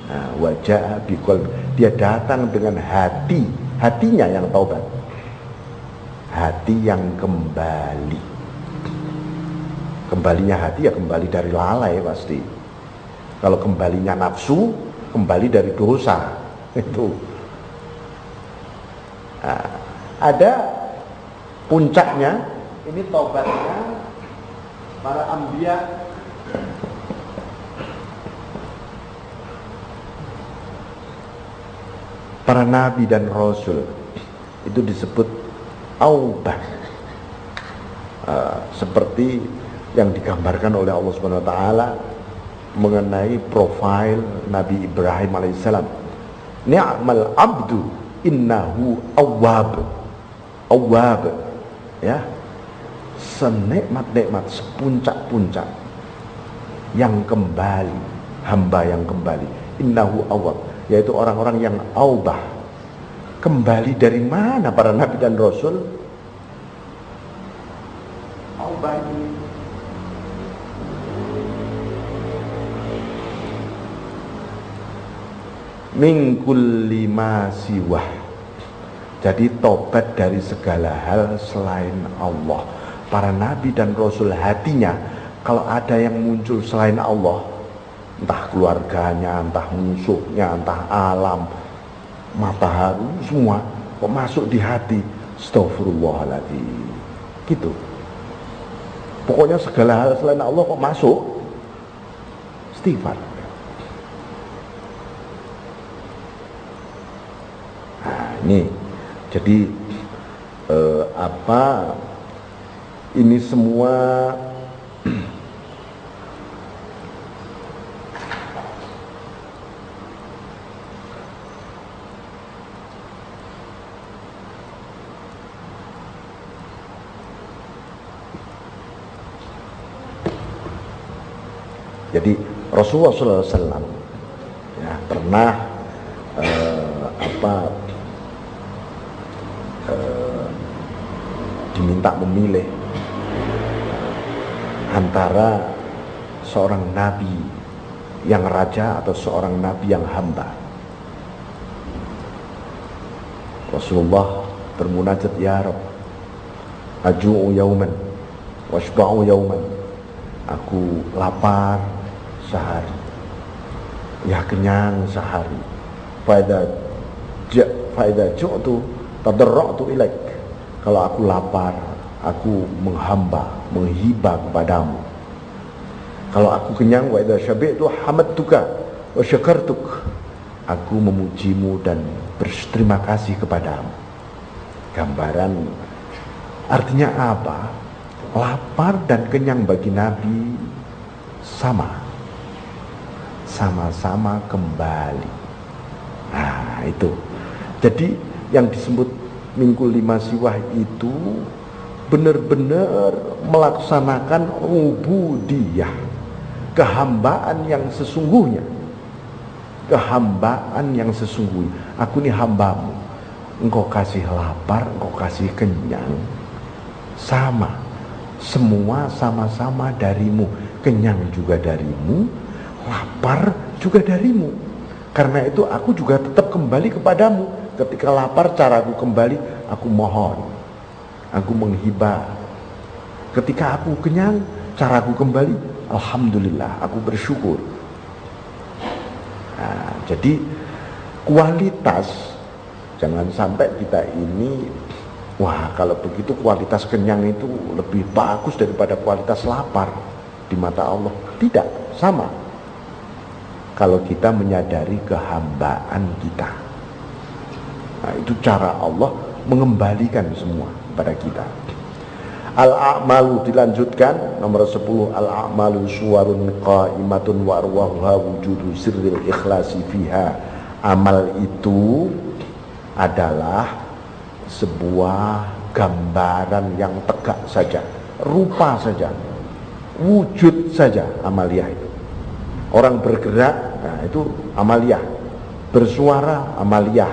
Nah, waja'a biqalb, dia datang dengan hatinya yang taubat, hati yang kembali. Kembalinya hati ya kembali dari lalai pasti. Kalau kembalinya nafsu, kembali dari dosa. Itu ada puncaknya. Ini taubatnya para anbiya, para nabi dan rasul. Itu disebut aubah, seperti yang digambarkan oleh Allah Subhanahu wa taala mengenai profil Nabi Ibrahim alaihissalam. Ni'mal abdu innahu awwab. Awwab, ya, senikmat-nikmat, sepuncak-puncak yang kembali, hamba yang kembali. Innahu awwab, yaitu orang-orang yang aubah. Kembali dari mana para nabi dan rasul? Aubah ini min kulli ma siwah. Jadi tobat dari segala hal selain Allah. Para nabi dan rasul hatinya, kalau ada yang muncul selain Allah, entah keluarganya, entah musuhnya, entah alam, matahari, semua kok masuk di hati, astagfirullahaladzim, gitu. Pokoknya segala hal selain Allah kok masuk, istighfar. Nah, ini jadi ini semua Jadi Rasulullah SAW ya, pernah diminta memilih antara seorang nabi yang raja atau seorang nabi yang hamba. Rasulullah bermunajat, ya Rabb, aju'u yauman washba'u yauman. Aku lapar sehari, ya kenyang sehari. Faida ju'tu tadarra'tu ilaik. Kalau aku lapar, aku menghibah kepadamu. Kalau aku kenyang, wa idza syabi'tu hamadtuka wa syakartuk. Aku memujimu dan berterima kasih kepadamu. Gambaran artinya apa? Lapar dan kenyang bagi Nabi sama-sama kembali. Nah, itu. Jadi yang disebut Mingkul 5 Siwah itu benar-benar melaksanakan ubudiyah, kehambaan yang sesungguhnya. Kehambaan yang sesungguhnya. Aku ini hambamu, engkau kasih lapar, engkau kasih kenyang, sama. Semua sama-sama darimu. Kenyang juga darimu, lapar juga darimu. Karena itu aku juga tetap kembali kepadamu. Ketika lapar, caraku kembali, aku mohon, aku menghibah. Ketika aku kenyang, caraku kembali, alhamdulillah, aku bersyukur. Nah, jadi kualitas, jangan sampai kita ini, wah kalau begitu kualitas kenyang itu lebih bagus daripada kualitas lapar di mata Allah. Tidak, sama. Kalau kita menyadari kehambaan kita, nah, itu cara Allah mengembalikan semua pada kita. Al-a'malu dilanjutkan nomor 10. Al-a'malu suwarun qa'imatun wa arwahuha wujudu sirril ikhlasi fiha. Amal itu adalah sebuah gambaran yang tegak saja, rupa saja, wujud saja amaliyah itu. Orang bergerak, nah itu amaliyah. Bersuara, amaliyah.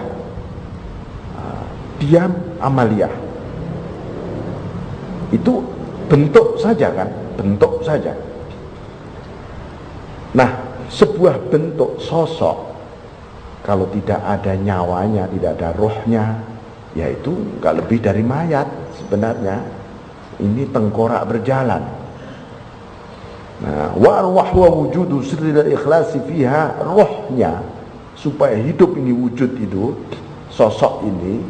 Diam, amaliyah. Itu bentuk saja kan, bentuk saja. Nah, sebuah bentuk sosok, kalau tidak ada nyawanya, tidak ada rohnya, yaitu nggak lebih dari mayat sebenarnya. Ini tengkorak berjalan. Nah, wa arwah wa wujudu sirril ikhlasi fiha, rohnya supaya hidup ini, wujud itu, sosok ini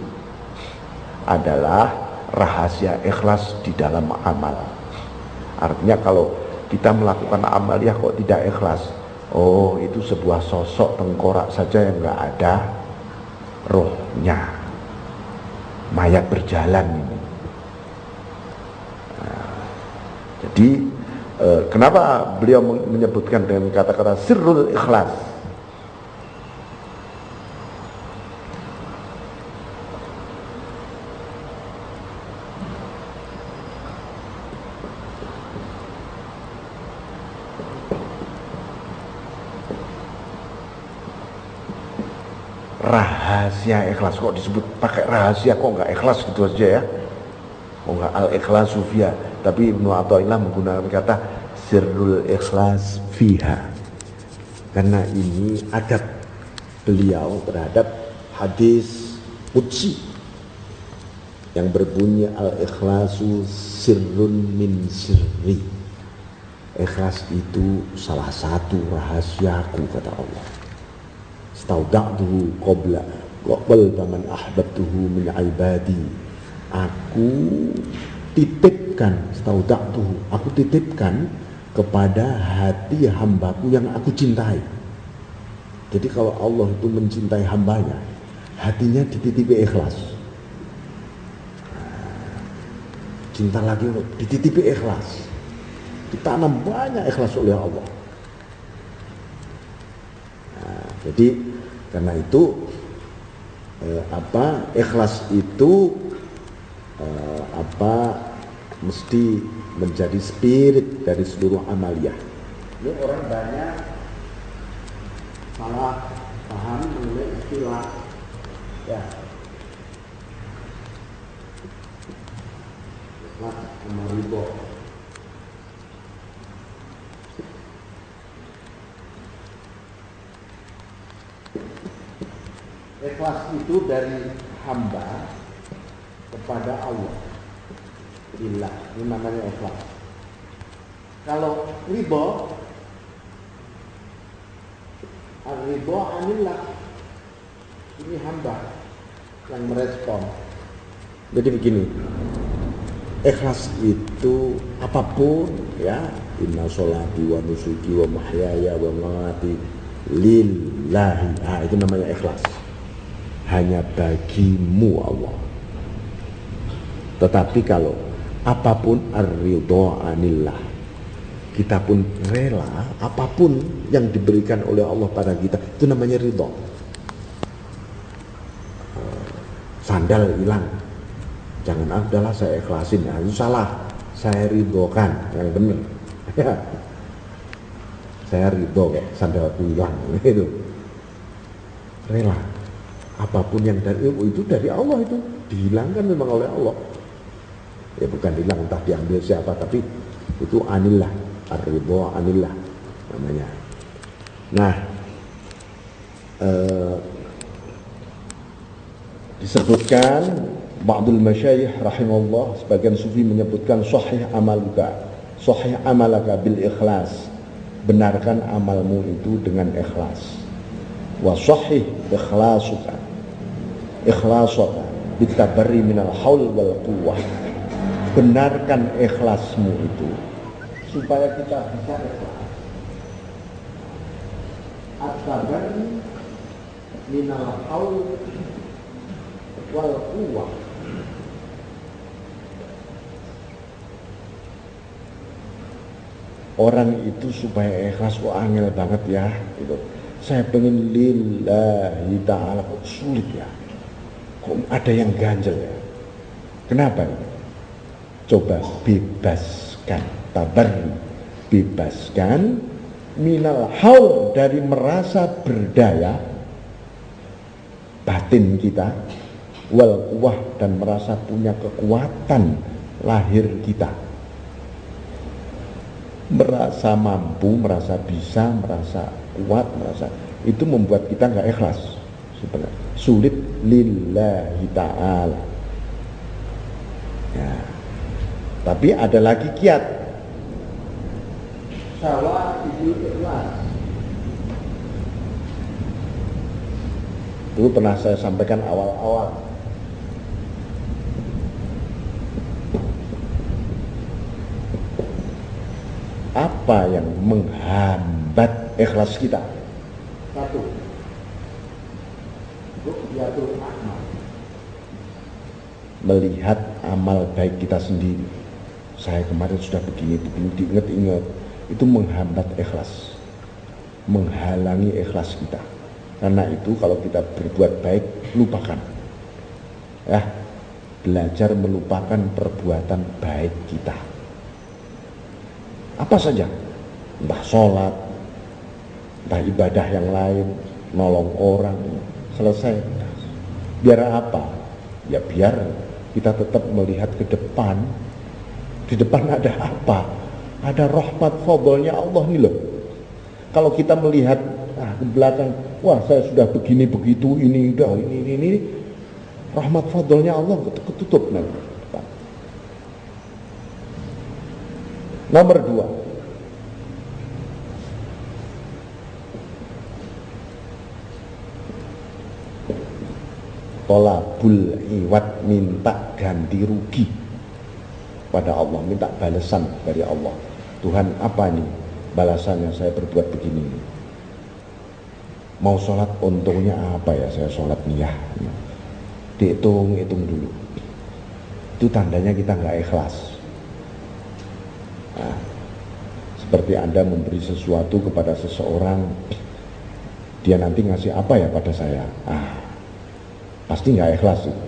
adalah rahasia ikhlas di dalam amal. Artinya kalau kita melakukan amaliyah kok tidak ikhlas, oh itu sebuah sosok tengkorak saja yang nggak ada rohnya, mayat berjalan ini. Nah, jadi kenapa beliau menyebutkan dengan kata-kata sirrul ikhlas? Rahasia ikhlas, kok disebut pakai rahasia, kok nggak ikhlas gitu aja ya, kok nggak al-ikhlasu fiha. Tapi Ibnu Athaillah menggunakan kata sirrul ikhlas fiha, karena ini adab beliau terhadap hadis qudsi yang berbunyi al-ikhlasu sirrun min sirri. Ikhlas itu salah satu rahasiaku, kata Allah. Stauda'tuhu qabla man ahbabtuhu min ibadi. Aku titipkan, stauda'tuhu, aku titipkan kepada hati hambaku yang aku cintai. Jadi kalau Allah itu mencintai hambanya, hatinya dititipi ikhlas. Cinta lagi, dititipi ikhlas, ditanam banyak ikhlas oleh Allah. Nah, jadi karena itu ikhlas itu mesti menjadi spirit dari seluruh amaliyah. Ini orang banyak salah paham mengenai istilah ya. Ikhlas sama ridho. Ikhlas itu dari hamba kepada Allah. Billah, ini namanya ikhlas. Kalau ridho, ridho anillah, ini hamba yang merespon. Jadi begini, ikhlas itu apapun ya, inna sholati wa nusuki wa mahyaya wa mamati lillahi. Itu namanya ikhlas. Hanya bagimu Allah. Tetapi kalau apapun ar-ridho anillah, kita pun rela apapun yang diberikan oleh Allah pada kita, itu namanya ridho. Sandal hilang, jangan adalah saya ikhlasin, itu salah. Saya ridhokan, yang benar. Ya. Saya ridho kayak sandalku hilang, itu rela. Apapun yang dari itu dari Allah, itu dihilangkan memang oleh Allah. Ya bukan hilang entah diambil siapa, tapi itu anillah, ar-ridho anillah namanya. Nah, disebutkan ba'dul masyayikh rahimahullah, sebagian sufi menyebutkan sahih amalaka bil ikhlas, benarkan amalmu itu dengan ikhlas. Wa sahih ikhlasuka bitabarri minal haul wal quwwah, benarkan ikhlasmu itu supaya kita bisa ikhlas. At-tabarri minal haul wal quwwah, orang itu supaya ikhlas kok angel banget ya gitu. Saya pengen lillahi ta'ala, kok sulit ya, kok ada yang ganjel ya. Kenapa? Coba bebaskan, tabarri, bebaskan minal haul, dari merasa berdaya batin kita, wal quwwah, dan merasa punya kekuatan lahir kita, merasa mampu, merasa bisa, merasa kuat, merasa itu membuat kita nggak ikhlas sebenarnya. Sulit lillahi ta'ala ya. Tapi ada lagi kiat sawa itu ikhlas. Dulu pernah saya sampaikan awal-awal. Apa yang menghambat ikhlas kita? Satu, ru'yatul a'mal, melihat amal baik kita sendiri. Saya kemarin sudah begini, diingat-ingat, itu menghambat ikhlas, menghalangi ikhlas kita. Karena itu kalau kita berbuat baik, lupakan ya, belajar melupakan perbuatan baik kita, apa saja, entah sholat, entah ibadah yang lain, nolong orang, selesai. Biar apa? Ya biar kita tetap melihat ke depan. Di depan ada apa? Ada rahmat fadlnya Allah nih loh. Kalau kita melihat ke belakang, wah saya sudah begini begitu, ini udah ini, rahmat fadlnya Allah ketutup nanti. Nomor 2, tolabul iwat, minta ganti rugi pada Allah, minta balasan dari Allah. Tuhan, apa nih balasannya saya berbuat begini? Mau sholat untungnya apa ya saya sholat niyah? Dihitung dulu. Itu tandanya kita nggak ikhlas. Nah, seperti Anda memberi sesuatu kepada seseorang, dia nanti ngasih apa ya pada saya? Pasti nggak ikhlas itu.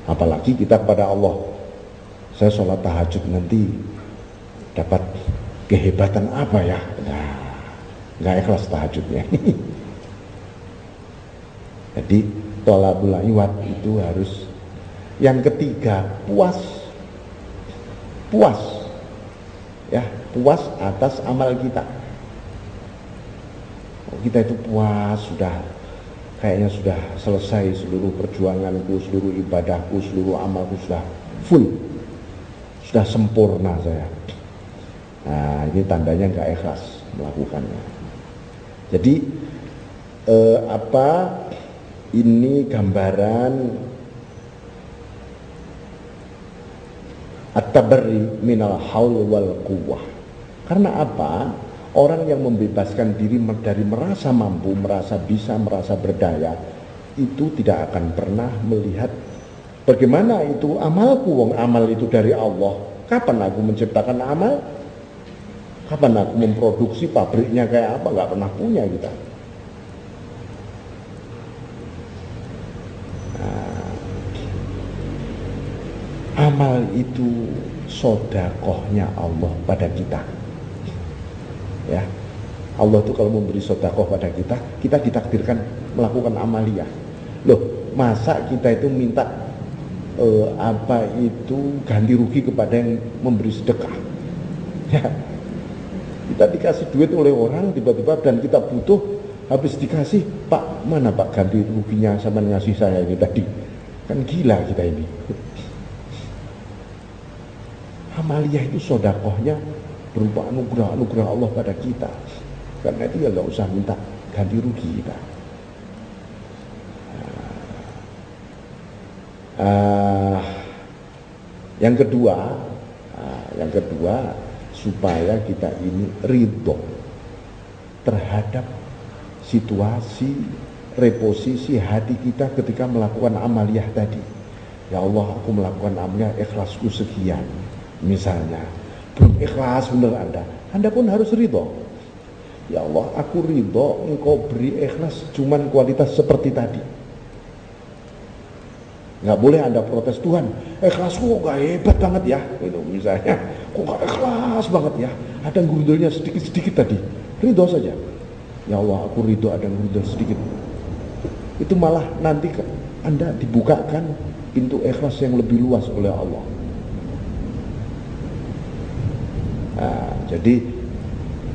Apalagi kita kepada Allah, saya sholat tahajud nanti dapat kehebatan apa ya? Nah, nggak ikhlas tahajudnya. Jadi tolabul iwat itu harus. Yang ketiga, puas ya, puas atas amal kita. Kita itu puas, sudah kayaknya sudah selesai seluruh perjuanganku, seluruh ibadahku, seluruh amalku sudah full, sudah sempurna saya. Nah, ini tandanya nggak ikhlas melakukannya. Jadi ini gambaran at-tabarri minal haul wal quwwah. Karena apa? Orang yang membebaskan diri dari merasa mampu, merasa bisa, merasa berdaya, itu tidak akan pernah melihat bagaimana itu amalku, wong amal itu dari Allah. Kapan aku menciptakan amal? Kapan aku memproduksi, pabriknya kayak apa? Nggak pernah punya kita. Amal itu sodakohnya Allah pada kita. Ya, Allah itu kalau memberi sodakoh pada kita, kita ditakdirkan melakukan amaliyah. Loh, masa kita itu minta ganti rugi kepada yang memberi sedekah? Ya, kita dikasih duit oleh orang tiba-tiba dan kita butuh, habis dikasih, Pak, mana Pak ganti ruginya sama ngasih saya ini tadi? Kan gila kita ini. Amaliyah itu sodakohnya berupa anugerah Allah pada kita. Karena itu ya nggak usah minta ganti rugi kita. Yang kedua supaya kita ini ridho terhadap situasi, reposisi hati kita ketika melakukan amaliyah tadi. Ya Allah, aku melakukan amaliyah, ikhlasku sekian. Misalnya belum ikhlas benar Anda pun harus ridho. Ya Allah, aku ridho Engkau beri ikhlas cuman kualitas seperti tadi. Nggak boleh Anda protes, Tuhan ikhlasku kok gak hebat banget ya, itu misalnya, kok gak ikhlas banget ya, ada gurindolnya sedikit-sedikit tadi. Ridho saja. Ya Allah, aku ridho ada gurindol sedikit. Itu malah nanti Anda dibukakan pintu ikhlas yang lebih luas oleh Allah. Nah, jadi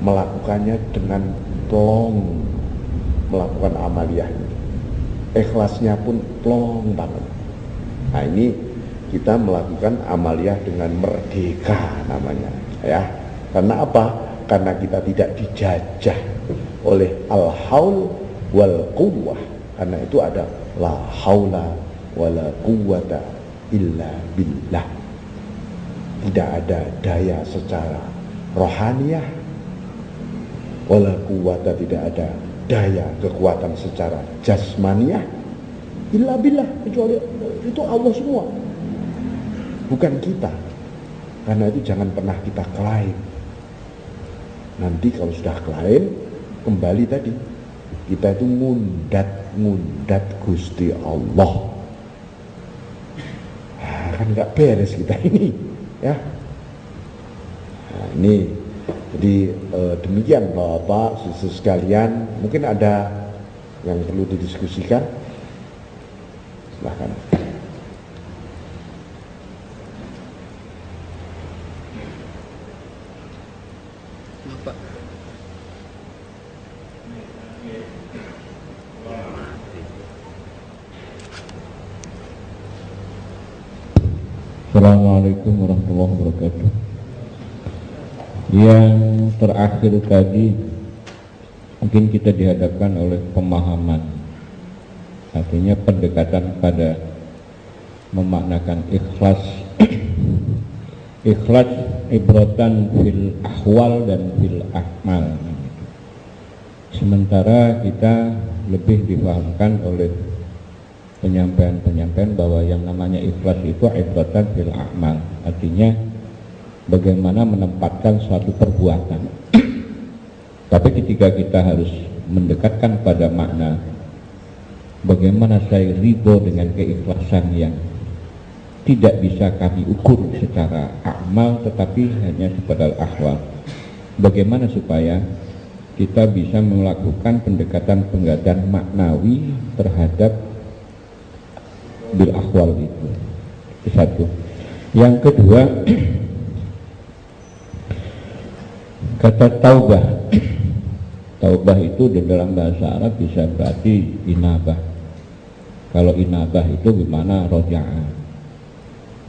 melakukannya dengan plong, melakukan amaliyah, ikhlasnya pun plong banget. Nah, ini kita melakukan amaliyah dengan merdeka namanya, ya. Karena apa? Karena kita tidak dijajah oleh al-haul wal quwwah. Karena itu ada la haula wala quwwata illa billah. Tidak ada daya secara rohaniyah, wala quwwata, tidak ada daya kekuatan secara jasmaniyah, illa billah, kecuali itu Allah semua, bukan kita. Karena itu jangan pernah kita klaim. Nanti kalau sudah klaim, kembali tadi kita itu ngundat Gusti Allah. Nah, kan nggak beres kita ini, ya. Nah, ini jadi demikian Bapak, Ibu sekalian. Mungkin ada yang perlu didiskusikan, silahkan. Bapak. Assalamualaikum warahmatullahi wabarakatuh. Yang terakhir tadi mungkin kita dihadapkan oleh pemahaman, artinya pendekatan pada memaknakan ikhlas. Ikhlas ibratan fil ahwal dan fil akmal. Sementara kita lebih dipahamkan oleh penyampaian bahwa yang namanya ikhlas itu ibratan fil akmal, artinya bagaimana menempatkan suatu perbuatan. Tapi ketika kita harus mendekatkan pada makna bagaimana saya ridho dengan keikhlasan yang tidak bisa kami ukur secara amal, tetapi hanya sekedar ahwal. bagaimana supaya kita bisa melakukan pendekatan-pendekatan maknawi terhadap bil akhwal itu. Satu. Yang kedua, kata taubah. Taubah itu di dalam bahasa Arab bisa berarti inabah. Kalau inabah itu gimana roja'ah.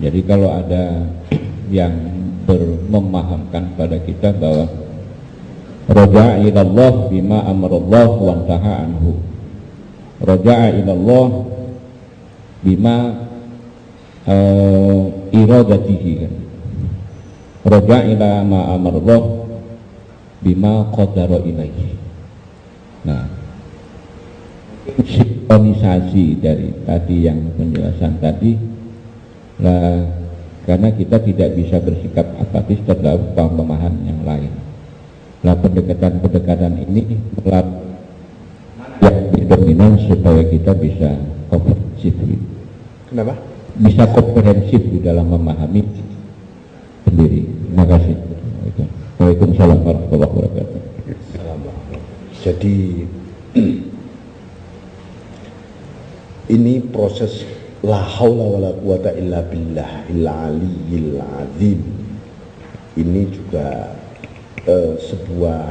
Jadi kalau ada yang memahamkan pada kita bahwa raja'a ilallah bima amarallah wa antaha anhu, raja'a ilallah bima iradatihi, kan, raja'a ila ma amarallah bima qadara ilaihi. Nah, sinkronisasi dari tadi yang penjelasan tadi lah, karena kita tidak bisa bersikap apatis terhadap pemahaman yang lain. Nah, pendekatan-pendekatan ini yang dominan supaya kita bisa komprehensif. Kenapa? Bisa komprehensif di dalam memahami sendiri. Terima kasih. Waalaikumsalam warahmatullahi wabarakatuh. Jadi ini proses la haula wala quwata illa billah illa aliyil azim. Ini juga sebuah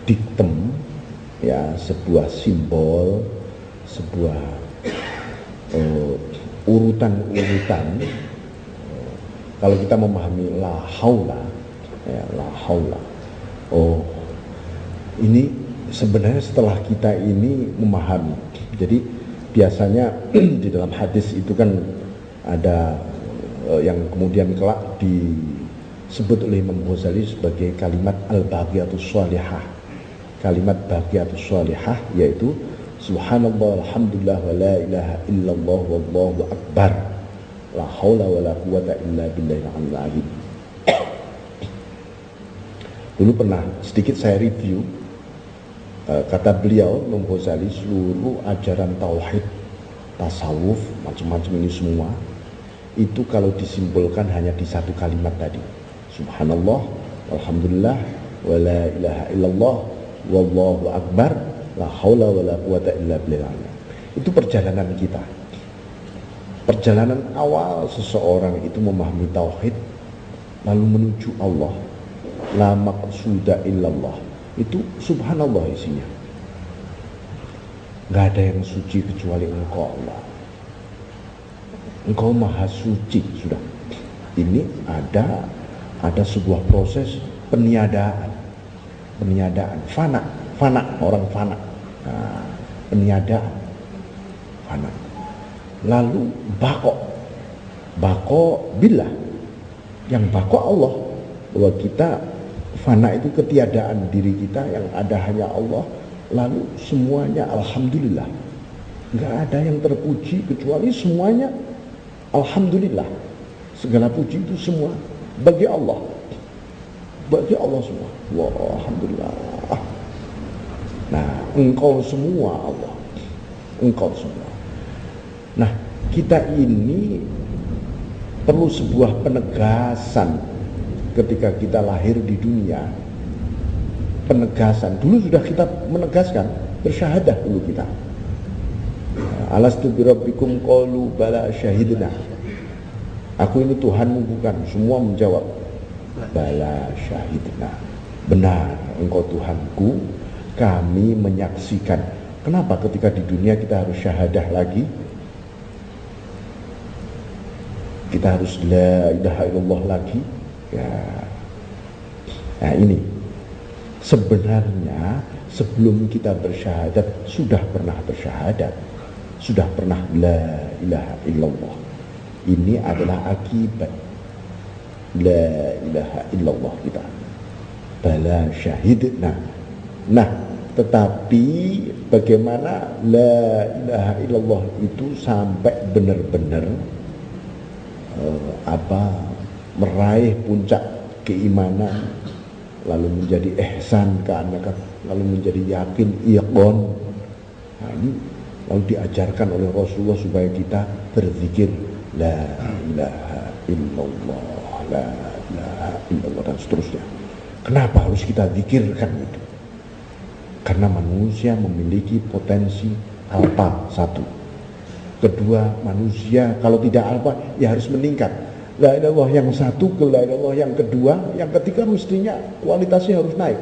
diktem, ya, sebuah simbol, sebuah urutan-urutan. Kalau kita memahami la haula, ya, la haula, oh ini sebenarnya setelah kita ini memahami. Jadi biasanya di dalam hadis itu kan ada yang kemudian kelak disebut oleh Imam Ghazali sebagai kalimat al-baqiyatus shalihah. Kalimat baqiyatus shalihah yaitu subhanallah alhamdulillah wa la ilaha illallah wallahu akbar la haula wa la quwata illa billahil aliyyil azim. Dulu pernah sedikit saya review, kata beliau Imam Ghazali, seluruh ajaran tauhid, tasawuf, macam-macam ini semua itu kalau disimbolkan hanya di satu kalimat tadi, subhanallah alhamdulillah wa la ilaha illallah wallahu akbar la haula wa la quwata illa billah. Itu perjalanan kita. Perjalanan awal seseorang itu memahami tauhid lalu menuju Allah, la maqsuda illallah. Itu subhanallah isinya. Gak ada yang suci kecuali engkau Allah. Engkau maha suci sudah. Ini ada sebuah proses peniadaan. Peniadaan, fana, orang fana. Nah, peniadaan, fana. Lalu bako billah. Yang bako Allah, bahwa kita fana itu ketiadaan diri kita, yang ada hanya Allah. Lalu semuanya alhamdulillah, nggak ada yang terpuji kecuali semuanya alhamdulillah. Segala puji itu semua bagi Allah, semua. Wah, alhamdulillah. Nah, engkau semua Allah, engkau semua. Nah, kita ini perlu sebuah penegasan ketika kita lahir di dunia. Penegasan, dulu sudah kita menegaskan, bersyahadah dulu kita. Alastu birabbikum qalu bala syahidna. Aku ini Tuhanmu bukan? Semua menjawab bala syahidna. Benar, engkau Tuhanku, kami menyaksikan. Kenapa ketika di dunia kita harus syahadah lagi? Kita harus la ilaha illallah lagi? Ya. Nah, ini sebenarnya sebelum kita bersyahadat sudah pernah bersyahadat, sudah pernah la ilaha illallah. Ini adalah akibat la ilaha illallah kita. Bala syahidna. Nah, tetapi bagaimana la ilaha illallah itu sampai benar-benar meraih puncak keimanan, lalu menjadi ihsan ke anak, lalu menjadi yakin, iqon. Nah, ini lalu diajarkan oleh Rasulullah supaya kita berzikir la ilaha illallah, la la illallah dan seterusnya. Kenapa harus kita zikirkan itu? Karena manusia memiliki potensi alfa satu. Kedua, manusia kalau tidak alfa ya harus meningkat. La ilaha illallah yang satu ke la ilaha illallah yang kedua, yang ketiga mestinya kualitasnya harus naik.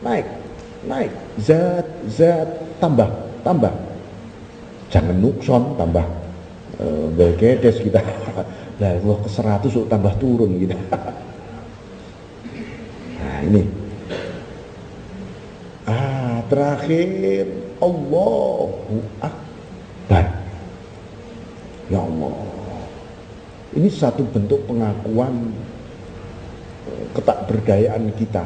Naik. Zat tambah. Jangan nukson tambah belgedes kita. La ilaha ke 100 tambah turun gitu. Nah, ini. Terakhir Allahu Akbar. Ya Allah. Ini satu bentuk pengakuan ketakberdayaan kita.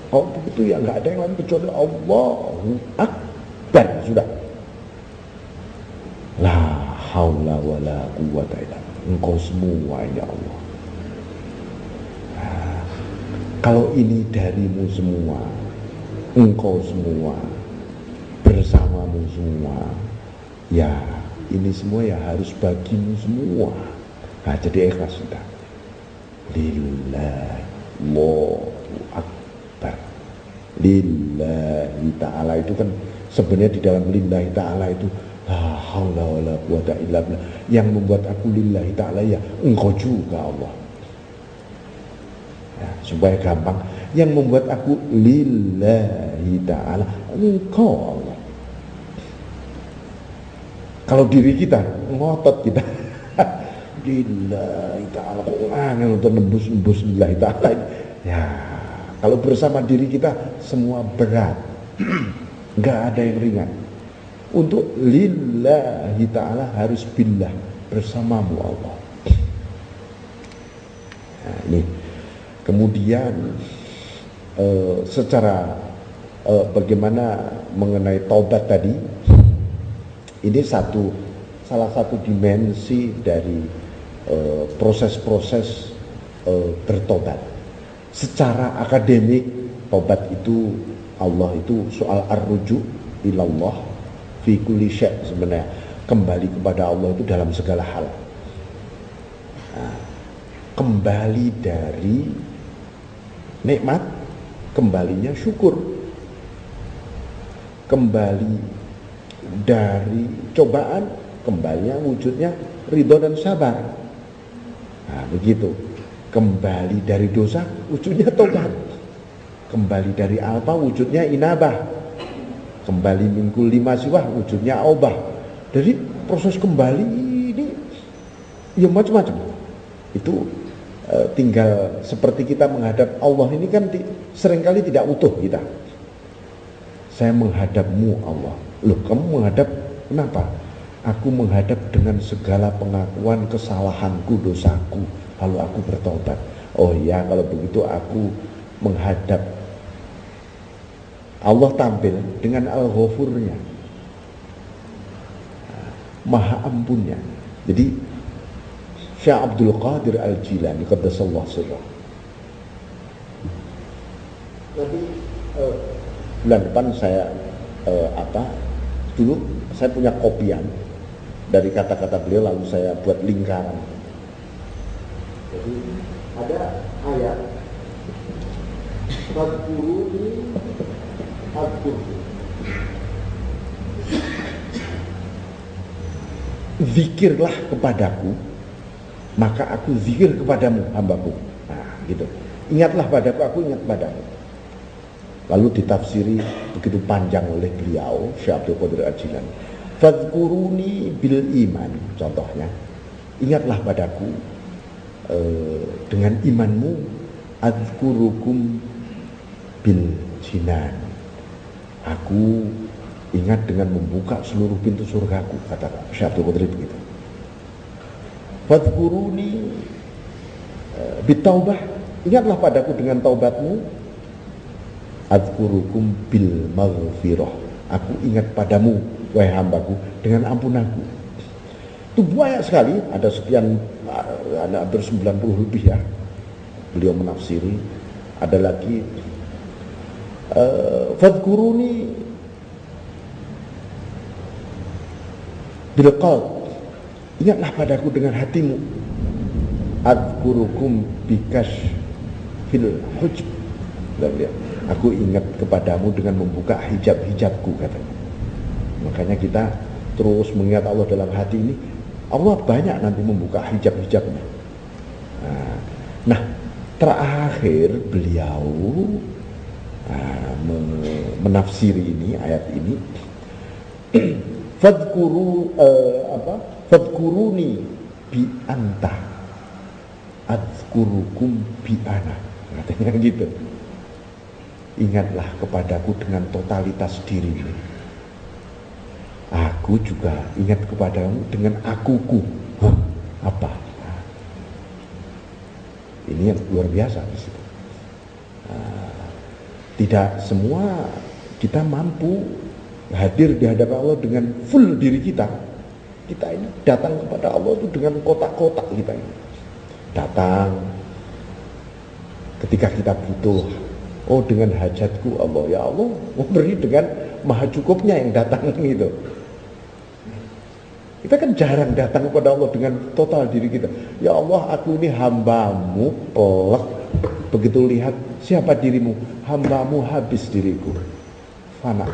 Kalau begitu ya nggak ada yang lain kecuali Allahu Akbar, sudah. La haula wala quwwata illa billah. Engkau semua ya Allah. Nah, kalau ini darimu semua, engkau semua, bersamamu semua, ya ini semua ya harus bagimu semua. Nah, jadi ikhlas kita. Lillahi Allahu Akbar. Lillahi ta'ala itu kan sebenarnya di dalam lillahi ta'ala itu la haula wala quwata illa billah. Yang membuat aku lillahi ta'ala ya engkau juga Allah. Ya, supaya gampang, yang membuat aku lillahi ta'ala engkau Allah. Kalau diri kita ngotot kita lillahi ta'ala, kok angin untuk nembus lillahi ta'ala. Ya, kalau bersama diri kita semua berat, nggak ada yang ringan. Untuk lillahi ta'ala harus billah, bersamamu Allah. Nah, ini kemudian secara bagaimana mengenai taubat tadi, ini salah satu dimensi dari proses-proses bertobat. Secara akademik, tobat itu Allah itu soal ar-ruju ilallah fi kulli syai', sebenarnya kembali kepada Allah itu dalam segala hal. Nah, kembali dari nikmat, kembalinya syukur. Kembali dari cobaan, kembalinya wujudnya ridho dan sabar. Nah, begitu. Kembali dari dosa, wujudnya tobat. Kembali dari alfa, wujudnya inabah. Kembali mingkul lima siwah, wujudnya aubah. Jadi proses kembali ini ya macam-macam. Itu tinggal seperti kita menghadap Allah ini kan seringkali tidak utuh kita. Saya menghadapmu Allah. Loh, kamu menghadap kenapa? Aku menghadap dengan segala pengakuan kesalahanku, dosaku, lalu aku bertobat. Oh ya, kalau begitu aku menghadap. Allah tampil dengan Al-Ghafurnya, Maha Ampunnya. Jadi Syekh Abdul Qadir Al-Jilani qaddasallahu sirrah, nanti bulan depan saya dulu saya punya kopian dari kata-kata beliau, lalu saya buat lingkaran. Jadi ada ayat fadkuruni adkurku, zikirlah kepadaku maka aku zikir kepadamu hambaku. Nah gitu, ingatlah padaku, aku ingat padamu. Lalu ditafsiri begitu panjang oleh beliau Syekh Abdul Qadir Al-Jilani, fadkuruni bil iman, contohnya ingatlah padaku dengan imanmu, adzkurukum bil jinan, aku ingat dengan membuka seluruh pintu surgaku, kata Syekh Abdul Qadir begitu. Fadkuruni bitaubah, ingatlah padaku dengan taubatmu, adzkurukum bil maghfirah, aku ingat padamu wahai hambaku dengan ampunanku. Itu banyak sekali, ada sekian, ada hampir 90 lebih ya beliau menafsiri. Ada lagi fadkuruni bil qalb, ingatlah padaku dengan hatimu. Adkurukum bikash fil hujb. Aku ingat kepadamu dengan membuka hijab-hijabku, katanya. Makanya kita terus mengingat Allah dalam hati ini. Allah banyak nanti membuka hijab-hijabnya. Nah, terakhir beliau menafsiri ini, ayat ini. Fadkuruni bi anta adzkurukum bi ana, katanya gitu. Ingatlah kepadaku dengan totalitas dirimu, aku juga ingat kepadamu dengan akuku. Apa? Ini yang luar biasa di situ. Tidak semua kita mampu hadir di hadapan Allah dengan full diri kita. Kita ini datang kepada Allah itu dengan kotak-kotak kita ini. Datang ketika kita butuh, oh dengan hajatku Allah, ya Allah memberi dengan maha cukupnya yang datang gitu. Kita kan jarang datang kepada Allah dengan total diri kita. Ya Allah, aku ini hambamu, pelek. Begitu lihat siapa dirimu, hambamu, habis diriku, fana.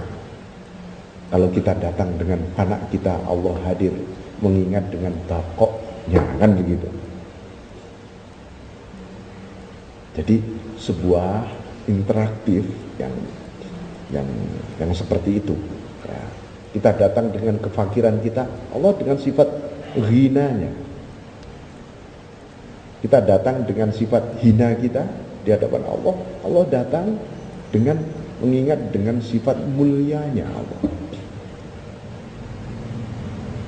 Kalau kita datang dengan fana kita, Allah hadir mengingat dengan bakoknya, kan begitu. Jadi sebuah interaktif yang seperti itu. Ya, kita datang dengan kefakiran kita, Allah dengan sifat ghinanya. Kita datang dengan sifat hina kita di hadapan Allah, Allah datang dengan mengingat dengan sifat mulianya Allah.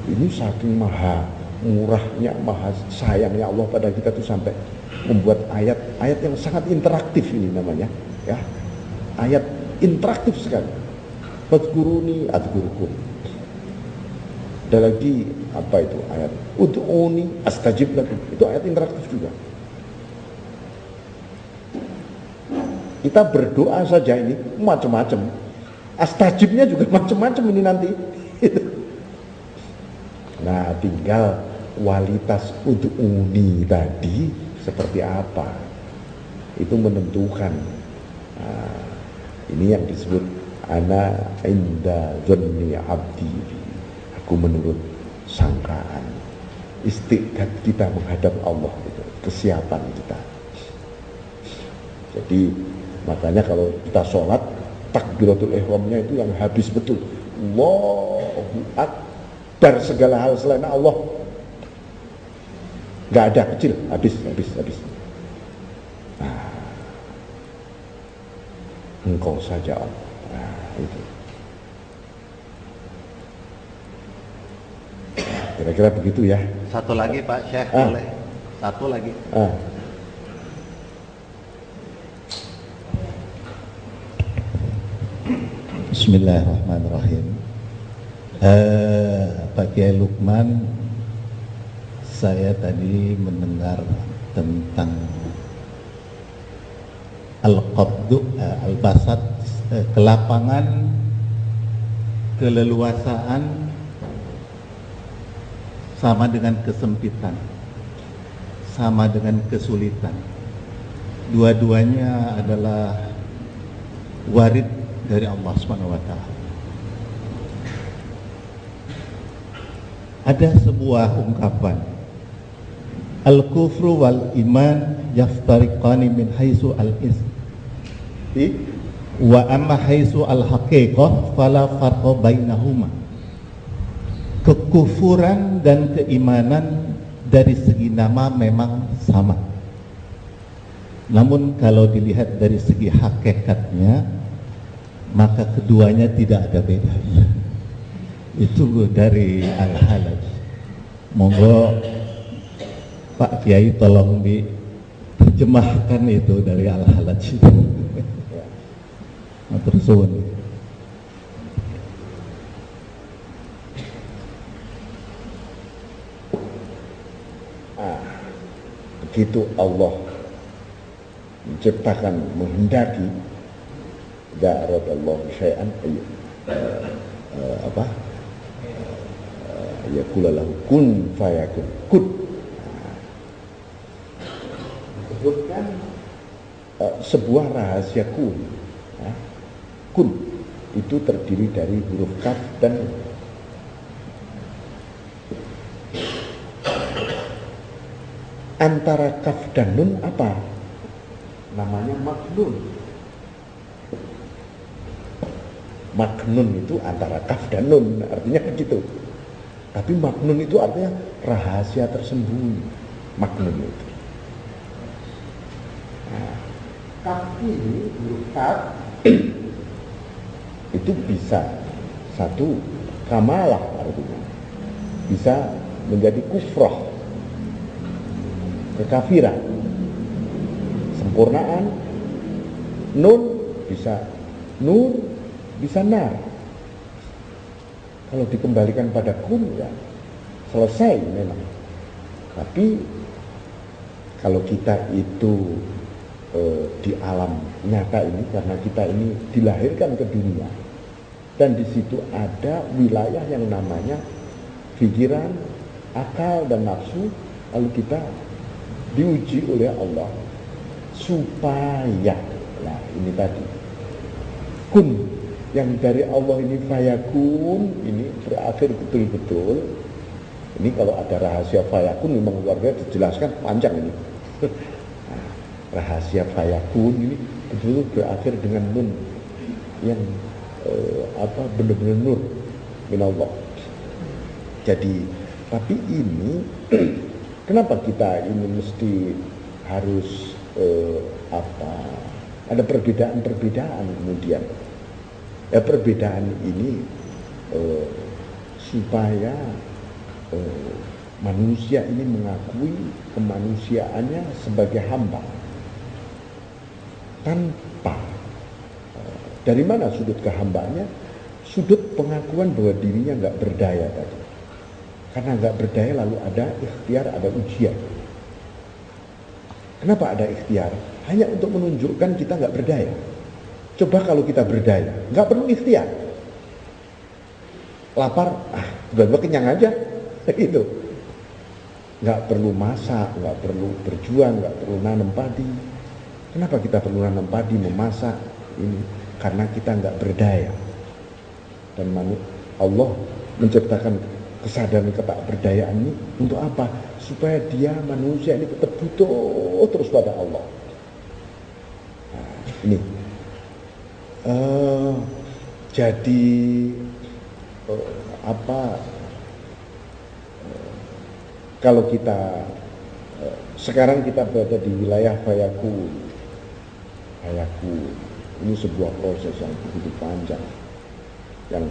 Ini saking maha murahnya, maha sayangnya Allah pada kita tuh sampai membuat ayat-ayat yang sangat interaktif ini namanya, ya. Ayat interaktif sekali. Fadkuruni adkurukum. Ada lagi apa itu ayat? Ud'uni astajib lakum. Itu ayat interaktif juga. Kita berdoa saja ini macam-macam. Astajibnya juga macam-macam ini nanti. Nah, tinggal kualitas ud'uni tadi seperti apa. Itu menentukan. Nah, ini yang disebut ana inda dzanni abdi. Aku menurut sangkaan. Istiqat kita menghadap Allah itu, kesiapan kita. Jadi makanya kalau kita sholat, takbiratul ihramnya itu yang habis betul. Allahu Akbar, segala hal selain Allah nggak ada, kecil, habis. Nah, engkau saja Allah. Nah, itu. Kira-kira begitu ya. Satu lagi Pak Syekh, boleh? Satu lagi. Bismillahirrahmanirrahim. Pak Kiai Lukman, saya tadi mendengar tentang al-qabdu, al-basat, kelapangan, keleluasaan sama dengan kesempitan, sama dengan kesulitan. Dua-duanya adalah warid dari Allah Subhanahu wa Ta'ala. Ada sebuah ungkapan, al-kufru wal iman yaftariqani min haitsu al-ism wa amma haitsu al-haqiqah fala farqa bainahuma. Kekufuran dan keimanan dari segi nama memang sama. Namun kalau dilihat dari segi hakikatnya, maka keduanya tidak ada bedanya. Itu dari Al-Halaj. Monggo Pak Kiai tolong diterjemahkan itu dari Al-Halaj itu. Matur suwun. Begitu Allah menciptakan, menghendaki, da'aradallahu syai'an yaqulu lahu kun fayakun. Kun. Huruf kan sebuah rahasia kun. Ya. Kun itu terdiri dari huruf kaf dan nun. Antara kaf dan nun apa? Namanya maknun. Maknun itu antara kaf dan nun, artinya begitu. Tapi maknun itu artinya rahasia tersembunyi. Maknun itu. Nah, kaf ini, huruf kaf itu bisa satu kamalah artinya, bisa menjadi kufrah, kekafiran, sempurnaan. Nun bisa nur, bisa nar. Kalau dikembalikan pada kun ya selesai memang. Tapi kalau kita itu di alam nyata ini, karena kita ini dilahirkan ke dunia dan di situ ada wilayah yang namanya pikiran, akal dan nafsu, lalu kita diuji oleh Allah supaya, nah ini tadi kun yang dari Allah ini fayakun, ini berakhir betul-betul. Ini kalau ada rahasia fayakun memang luar biasa, dijelaskan panjang ini. Nah, rahasia fayakun ini betul-betul berakhir dengan nun yang benar-benar nur min Allah. Jadi tapi ini kenapa kita ini mesti harus ada perbedaan-perbedaan kemudian. Ya, perbedaan ini supaya manusia ini mengakui kemanusiaannya sebagai hamba. Tanpa dari mana sudut kehambaannya? Sudut pengakuan bahwa dirinya nggak berdaya tadi. Karena nggak berdaya lalu ada ikhtiar, ada ujian. Kenapa ada ikhtiar? Hanya untuk menunjukkan kita nggak berdaya. Coba kalau kita berdaya, nggak perlu ikhtiar. Lapar, tiba-tiba kenyang aja, itu. Nggak perlu masak, nggak perlu berjuang, nggak perlu nanam padi. Kenapa kita perlu nanam padi, memasak? Ini karena kita nggak berdaya. Dan Allah menciptakan kesadaran ketakberdayaan ini untuk apa? Supaya dia manusia ini tetap butuh terus pada Allah. Nah, ini. Jadi kalau kita sekarang kita berada di wilayah fayakun, ini sebuah proses yang begitu panjang, yang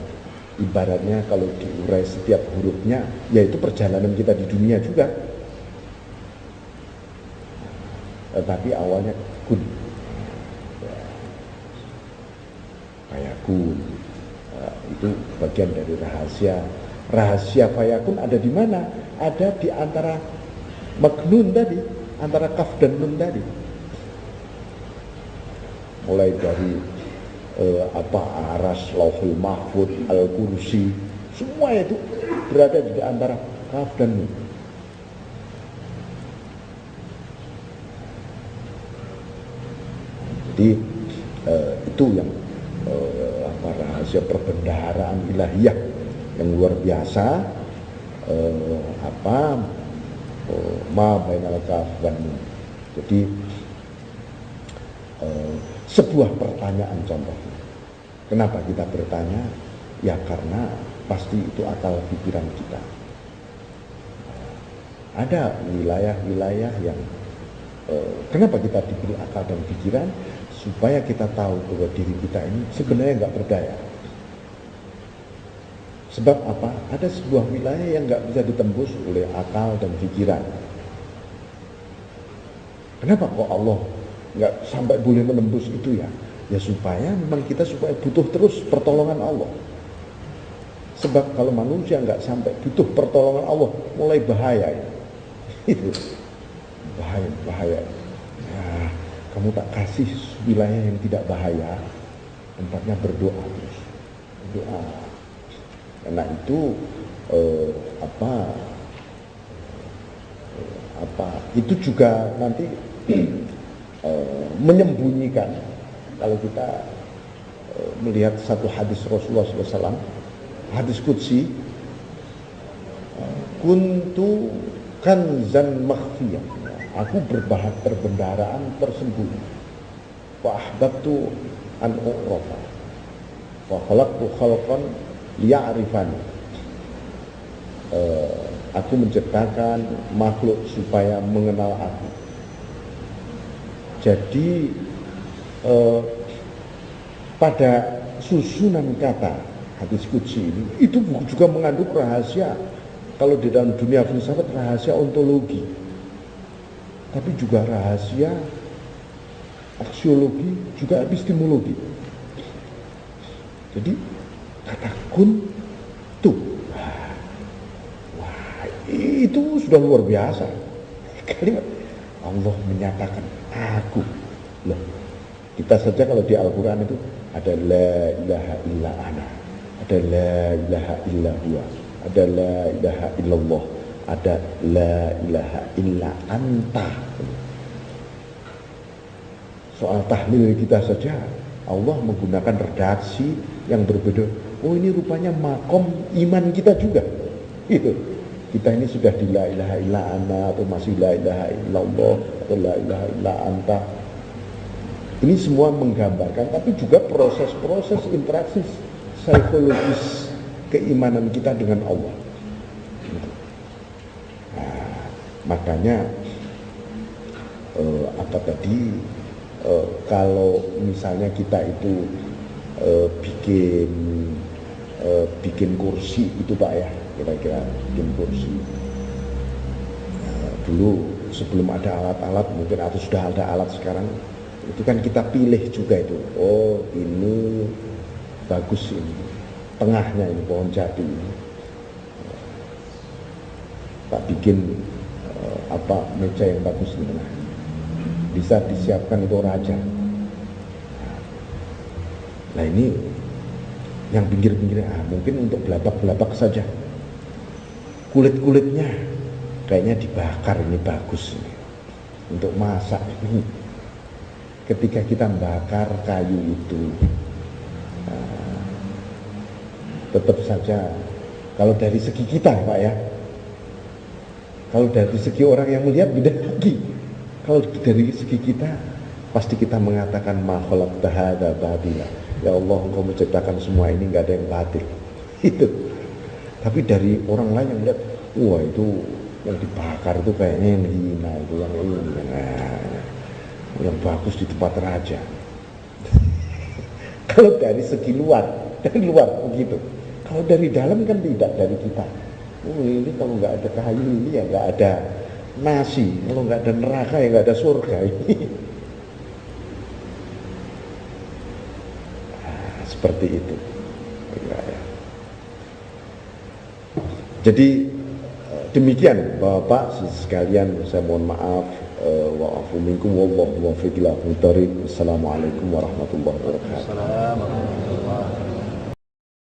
ibaratnya kalau diurai setiap hurufnya, yaitu perjalanan kita di dunia juga. Tetapi awalnya kun. Fayakun itu bagian dari rahasia fayakun. Ada di mana? Ada di antara maknun tadi, antara kaf dan nun tadi. Mulai dari aras, lauhul mahfud, al-kursi, semua itu berada di antara kaf dan nun. Jadi itu yang rahasia perbendaharaan ilahiyah yang luar biasa. Ma bainal kaf dan nun. Jadi sebuah pertanyaan contohnya. Kenapa kita bertanya? Ya karena pasti itu akal pikiran kita. Ada wilayah-wilayah yang kenapa kita diberi akal dan pikiran? Supaya kita tahu bahwa diri kita ini sebenarnya nggak berdaya. Sebab apa? Ada sebuah wilayah yang nggak bisa ditembus oleh akal dan pikiran. Kenapa kok Allah nggak sampai boleh menembus itu ya? Ya supaya memang kita supaya butuh terus pertolongan Allah. Sebab kalau manusia nggak sampai butuh pertolongan Allah, mulai bahaya ya. Itu bahaya. Nah, kamu tak kasih wilayah yang tidak bahaya, tempatnya berdoa terus. Berdoa. Karena itu itu juga nanti menyembunyikan. Kalau kita melihat satu hadis Rasulullah SAW, hadis qudsi, kuntu kanzan makhfiyah, aku berbendaraan tersembunyi, wa ahbabtu an u'rafa wa khalaqtu khalqan liya'rifani, aku menciptakan makhluk supaya mengenal aku. Jadi pada susunan kata hadis qudsi ini itu juga mengandung rahasia. Kalau di dalam dunia filsafat rahasia ontologi, tapi juga rahasia aksiologi, juga epistemologi. Jadi kata kun tuh, wah, itu sudah luar biasa. Kalimat Allah menyatakan aku. Loh, kita saja kalau di Al-Quran itu ada la ilaha illa ana, ada la ilaha illa huwa, ada la ilaha illallah, ada la ilaha illa anta. Soal tahlil kita saja Allah menggunakan redaksi yang berbeda. Oh, ini rupanya makom iman kita juga. Itu. Kita ini sudah di la ilaha illa ana, atau masih la ilaha illallah, atau la ilaha illa anta. Ini semua menggambarkan, tapi juga proses-proses interaksi psikologis keimanan kita dengan Allah. Nah, makanya kalau misalnya kita itu bikin kursi itu Pak ya, kira-kira bikin kursi. Dulu sebelum ada alat-alat mungkin, atau sudah ada alat sekarang, itu kan kita pilih juga itu. Oh, ini bagus, ini tengahnya ini pohon jati ini. Tak bikin meja yang bagus di tengah. Bisa disiapkan itu raja. Nah ini yang pinggir-pinggirnya mungkin untuk belabak-belabak saja. Kulit-kulitnya kayaknya dibakar, ini bagus ini. Untuk masak ini. Ketika kita bakar kayu itu, tetap saja kalau dari segi kita Pak ya, kalau dari segi orang yang melihat beda lagi. Kalau dari segi kita, pasti kita mengatakan ma khalaqta hadza batila. Ya Allah, Engkau menciptakan semua ini nggak ada yang batil. Itu. Tapi dari orang lain yang lihat, wah itu yang dibakar itu kayaknya yang hina, itu yang ini, yang bagus di tempat raja. Kalau dari segi luar begitu. Kalau dari dalam kan tidak, dari kita. Oh, ini kalau nggak ada kayu ini ya nggak ada nasi, kalau nggak ada neraka ya nggak ada surga. Seperti itu. Jadi demikian Bapak sekalian, saya mohon maaf, wa'afu minkum wallahu muwaffiq ila aqwamit thoriq. Wassalamualaikum warahmatullahi wabarakatuh.